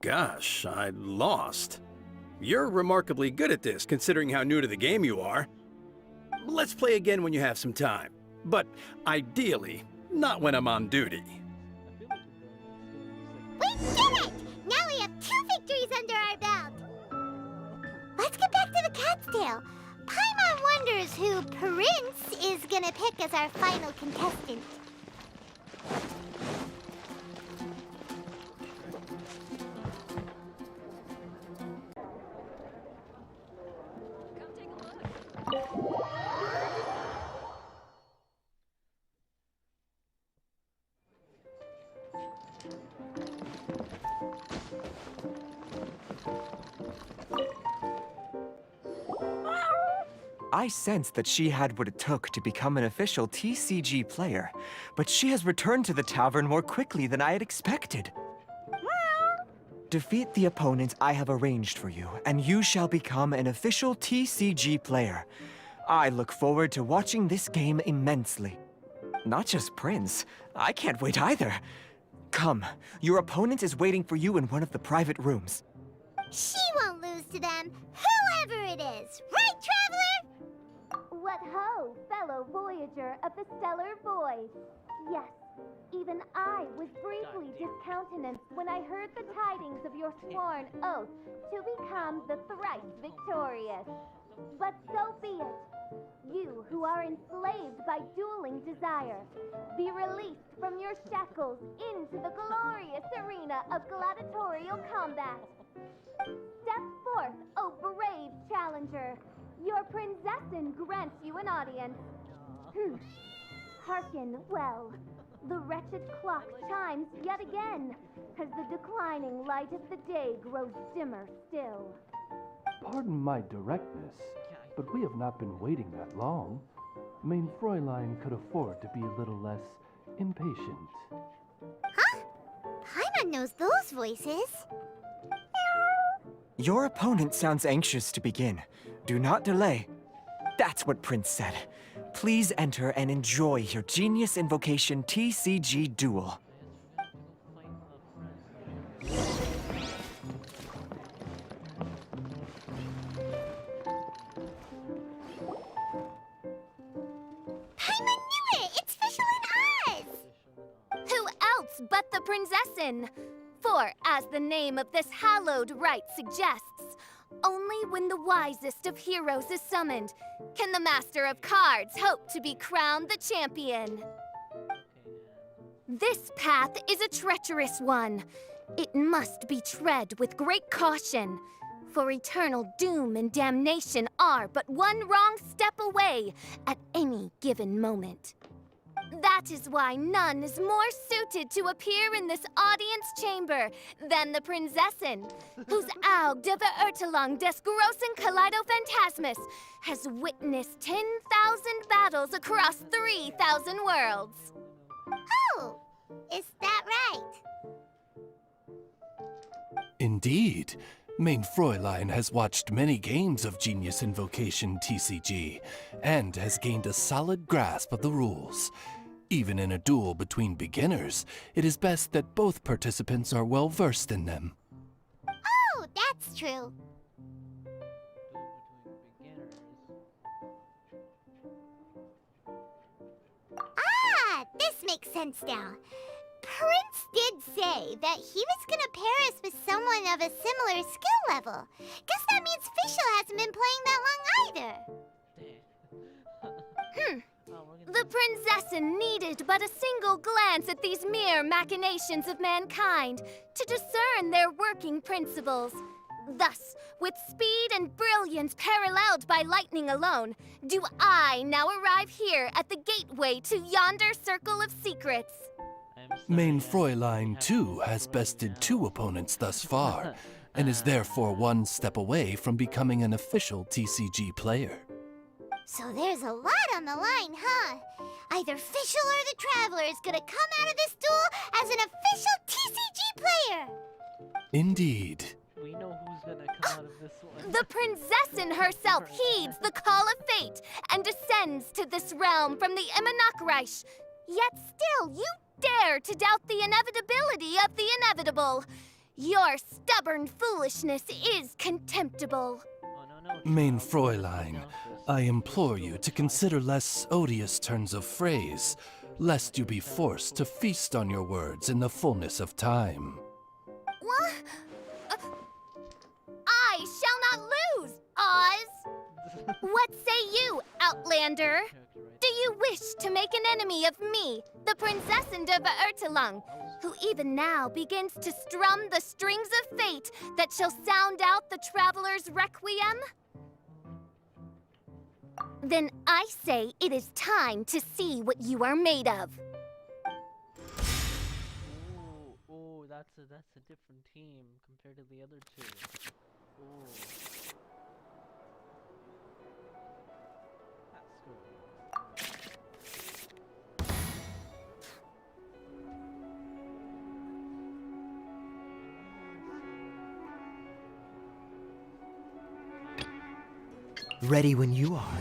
Gosh, I lost. You're remarkably good at this, considering how new to the game you are. Let's play again when you have some time. But ideally, not when I'm on duty. We did it! Now we have 2 victories under our belt. Let's get back to the cat's tail. Paimon wonders who Prince is gonna pick as our final contestant. I sensed that she had what it took to become an official TCG player, but she has returned to the tavern more quickly than I had expected. Defeat the opponent I have arranged for you, and you shall become an official TCG player. I look forward to watching this game immensely. Not just Prince, I can't wait either. Come, your opponent is waiting for you in one of the private rooms. She won't lose to them, whoever it is. Right, Traveler? What ho, fellow voyager of the stellar void. Yes, even I was briefly discountenanced when I heard the tidings of your sworn oath to become the thrice victorious. But so be it. You who are enslaved by dueling desire, be released from your shackles into the glorious arena of gladiatorial combat. Step forth, O brave challenger. Your princessin grants you an audience. Hearken well. The wretched clock chimes yet again, as the declining light of the day grows dimmer still. Pardon my directness, but we have not been waiting that long. Mein Fräulein could afford to be a little less impatient. Huh? Paimon knows those voices. Your opponent sounds anxious to begin. Do not delay. That's what Prince said. Please enter and enjoy your Genius Invocation TCG duel. Paimon knew it! It's Fischl and Oz! Who else but the princessin? For, as the name of this hallowed rite suggests, only when the wisest of heroes is summoned can the master of cards hope to be crowned the champion. This path is a treacherous one. It must be tread with great caution, for eternal doom and damnation are but one wrong step away at any given moment. That is why none is more suited to appear in this audience chamber than the princessin, whose Aug de Verurtelung des großen Kaleido-Phantasmus has witnessed 10,000 battles across 3,000 worlds. Oh, is that right? Indeed. Mein Fräulein has watched many games of Genius Invocation TCG, and has gained a solid grasp of the rules. Even in a duel between beginners, it is best that both participants are well versed in them. Oh, that's true. Ah, this makes sense now. Prince did say that he was gonna pair us with someone of a similar skill level. Guess that means Fischl hasn't been playing that long either. The princessin needed but a single glance at these mere machinations of mankind to discern their working principles. Thus, with speed and brilliance paralleled by lightning alone, do I now arrive here at the gateway to yonder circle of secrets. Mein Fräulein, too, has bested 2 opponents thus far, and is therefore one step away from becoming an official TCG player. So there's a lot on the line, huh? Either Fischl or the Traveler is gonna come out of this duel as an official TCG player! Indeed. We know who's gonna come out of this one. The princessin herself heeds the call of fate and descends to this realm from the Immanok Reich. Yet still, you dare to doubt the inevitability of the inevitable? Your stubborn foolishness is contemptible. Oh, no, Main Charles, Fräulein, pronounce this. I implore you to consider less odious turns of phrase, lest you be forced to feast on your words in the fullness of time. What? I shall not lose, Oz! What say you, Outlander? Do you wish to make an enemy of me, the Princessand of Ertelung, who even now begins to strum the strings of fate that shall sound out the traveler's requiem? Then I say it is time to see what you are made of. Oh, that's a different team compared to the other two. Oh. That's good. Ready when you are.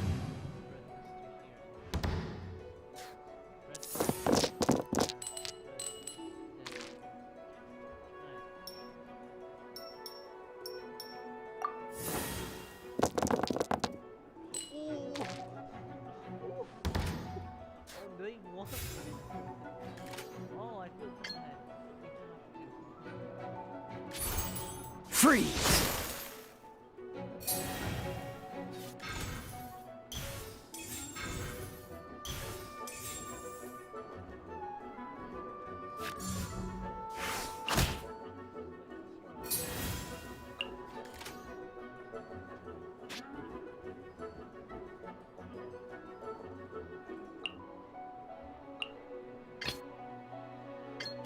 They won. Oh, I feel bad. We have to. Freeze!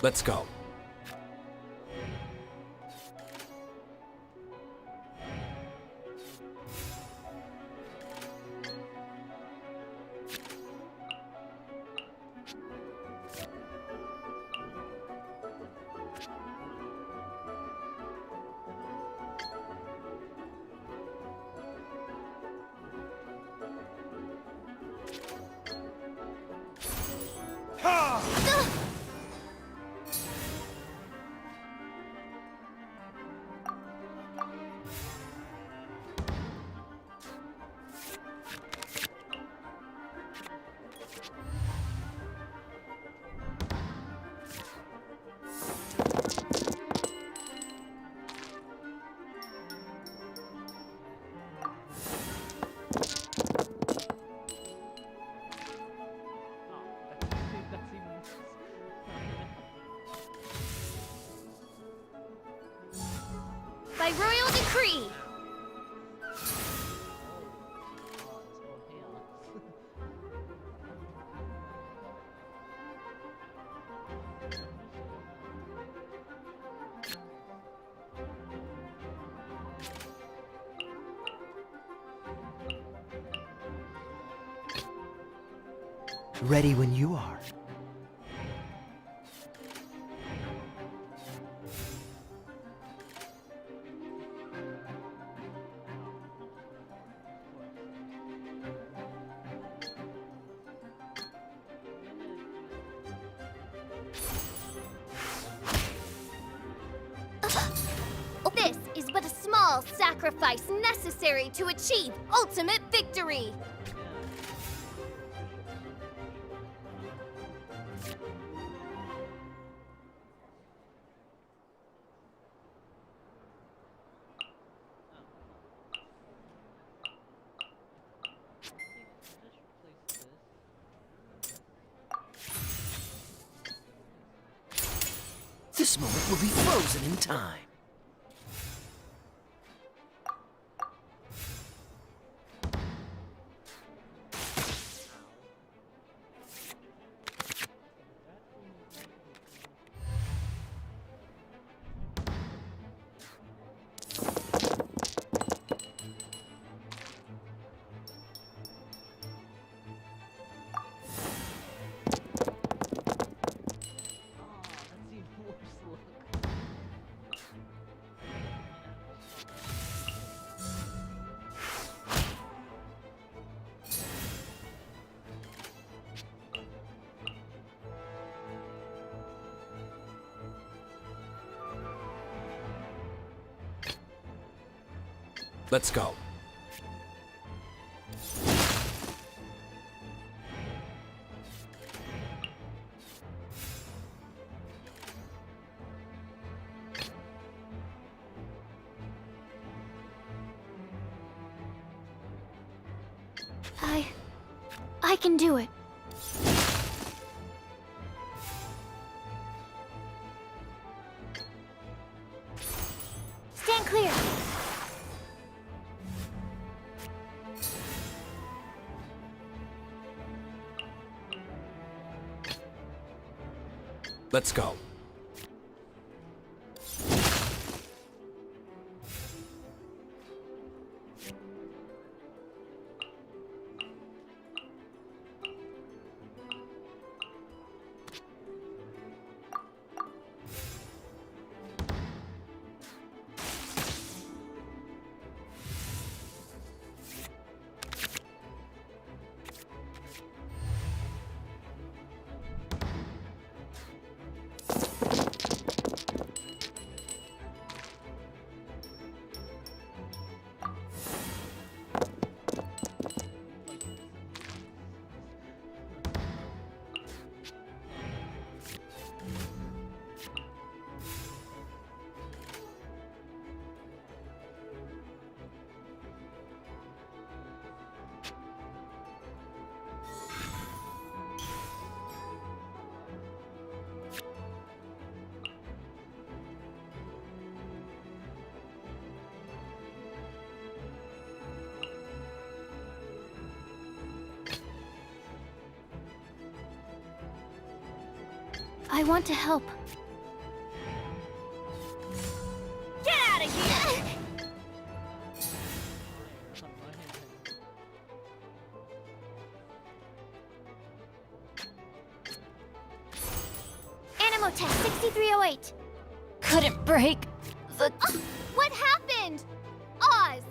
Let's go. That's even worse. By royal decree, Ready when you are. this is but a small sacrifice necessary to achieve ultimate victory. This moment will be frozen in time. Let's go. I can do it. Stand clear. Let's go. I want to help. Get out of here! Animo test 6308. Couldn't break the... What happened? Oz,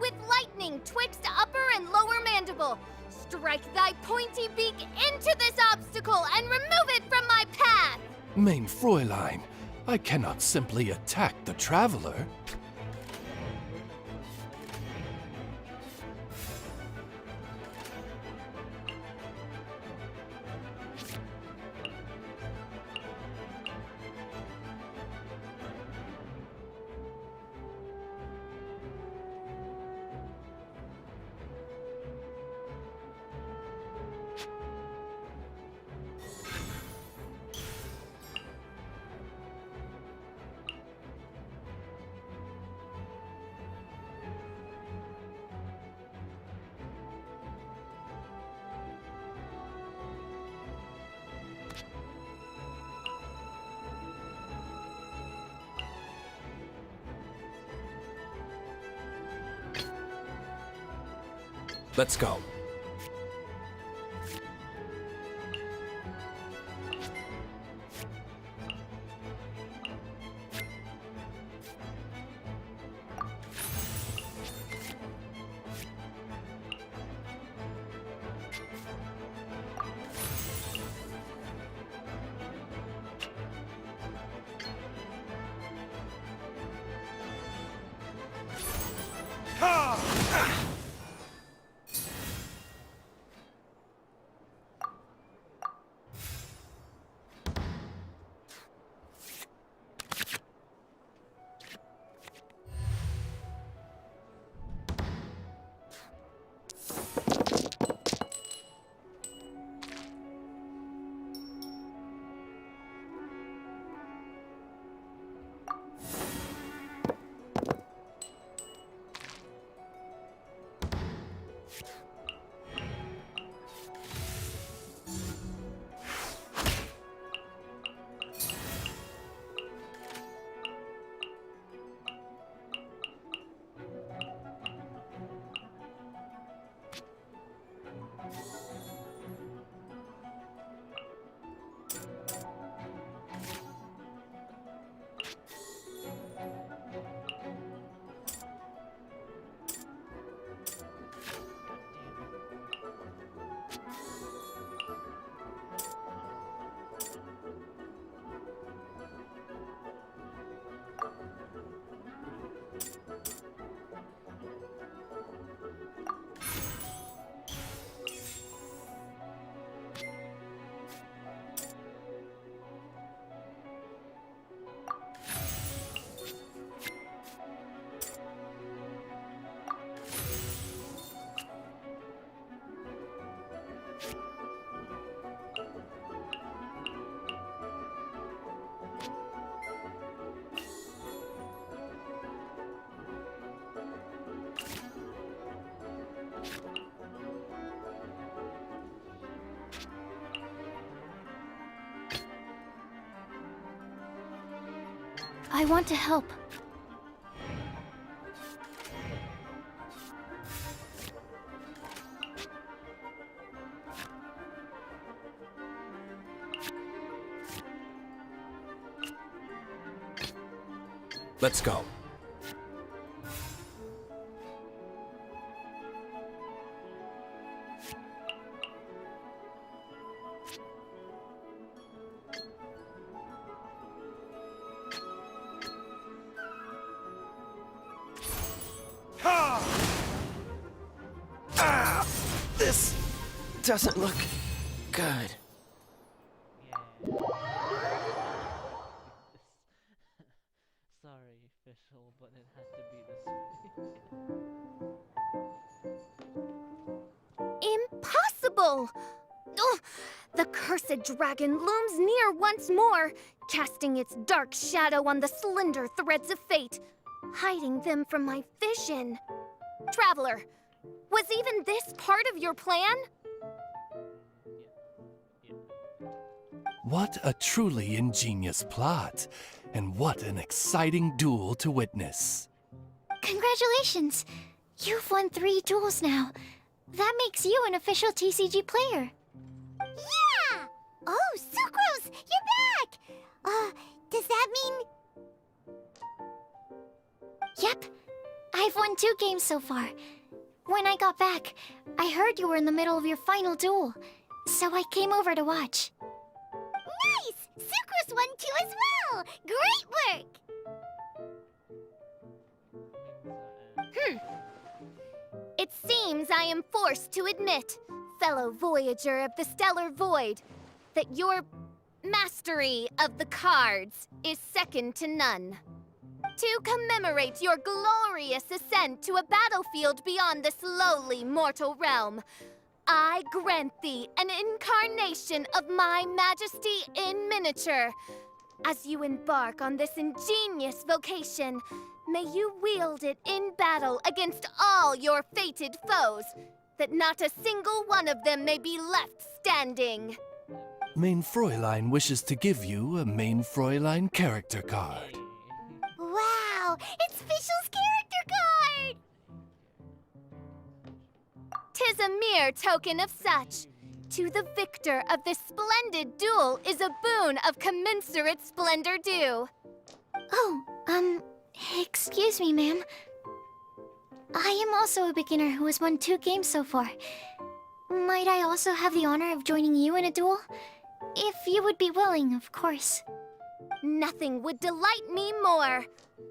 with lightning twixt upper and lower mandible, strike thy pointy beak into this obstacle and remove it from my path! Mein Fräulein, I cannot simply attack the traveler. Let's go. I want to help. Let's go. This doesn't look good. Sorry, official, but it had to be this way. Impossible! Ugh! The cursed dragon looms near once more, casting its dark shadow on the slender threads of fate, hiding them from my vision. Traveler, was even this part of your plan? What a truly ingenious plot, and what an exciting duel to witness. Congratulations! You've won 3 duels now. That makes you an official TCG player. Yeah! Oh, Sucrose, you're back! Does that mean... Yep. I've won 2 games so far. When I got back, I heard you were in the middle of your final duel, so I came over to watch. Nice! Sucrose won too as well! Great work! It seems I am forced to admit, fellow voyager of the stellar void, that your mastery of the cards is second to none. To commemorate your glorious ascent to a battlefield beyond this lowly mortal realm, I grant thee an incarnation of my majesty in miniature. As you embark on this ingenious vocation, may you wield it in battle against all your fated foes, that not a single one of them may be left standing. Main Fräulein wishes to give you a Main Fräulein character card. Wow! It's Fischl's character card! 'Tis a mere token of such. To the victor of this splendid duel is a boon of commensurate splendor due. Oh, excuse me, ma'am. I am also a beginner who has won 2 games so far. Might I also have the honor of joining you in a duel? If you would be willing, of course. Nothing would delight me more.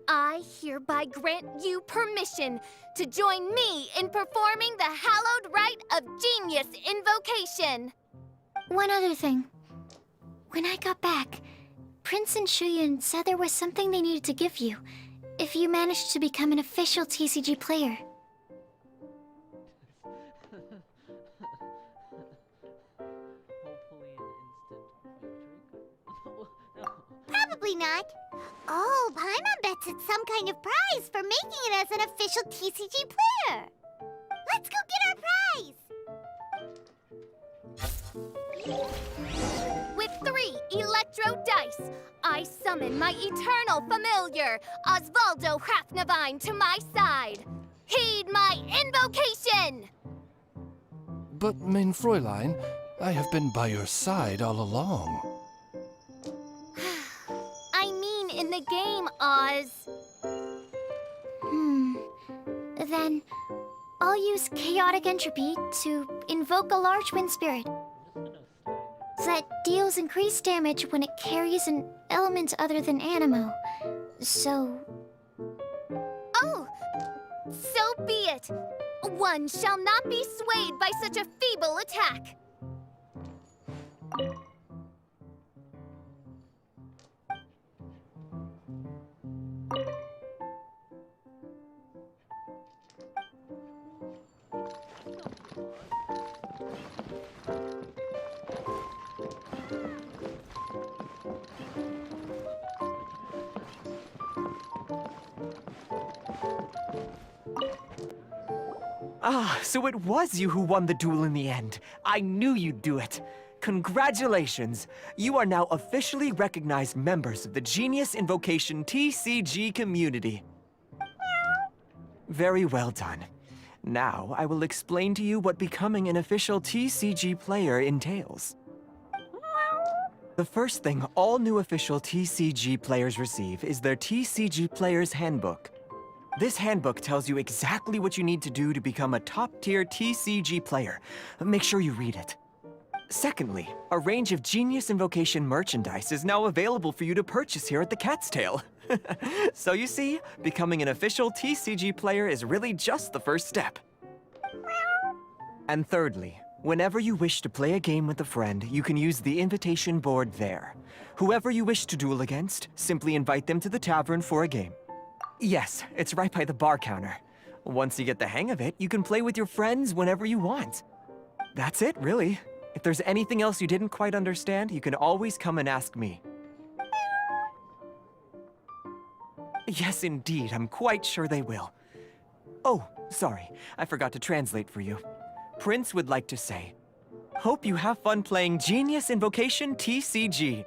I hereby grant you permission to join me in performing the hallowed rite of genius invocation. One other thing. When I got back, Prince and Shuyun said there was something they needed to give you if you managed to become an official TCG player. Hopefully an instant Probably not. Oh, Paimon bets it's some kind of prize for making it as an official TCG player. Let's go get our prize! With 3 electro dice, I summon my eternal familiar, Osvaldo Hrafnavine, to my side. Heed my invocation! But, Main Fräulein, I have been by your side all along. I mean in the game, Oz. Then, I'll use Chaotic Entropy to invoke a large wind spirit that deals increased damage when it carries an element other than Animo. So... Oh, so be it. One shall not be swayed by such a feeble attack. Ah, so it was you who won the duel in the end. I knew you'd do it. Congratulations! You are now officially recognized members of the Genius Invocation TCG community. Very well done. Now, I will explain to you what becoming an official TCG player entails. The first thing all new official TCG players receive is their TCG Player's Handbook. This handbook tells you exactly what you need to do to become a top-tier TCG player. Make sure you read it. Secondly, a range of Genius Invocation merchandise is now available for you to purchase here at the Cat's Tail. So you see, becoming an official TCG player is really just the first step. And thirdly, whenever you wish to play a game with a friend, you can use the invitation board there. Whoever you wish to duel against, simply invite them to the tavern for a game. Yes, it's right by the bar counter. Once you get the hang of it, you can play with your friends whenever you want. That's it, really. If there's anything else you didn't quite understand, you can always come and ask me. Yes, indeed, I'm quite sure they will. Oh, sorry, I forgot to translate for you. Prince would like to say, hope you have fun playing Genius Invocation TCG.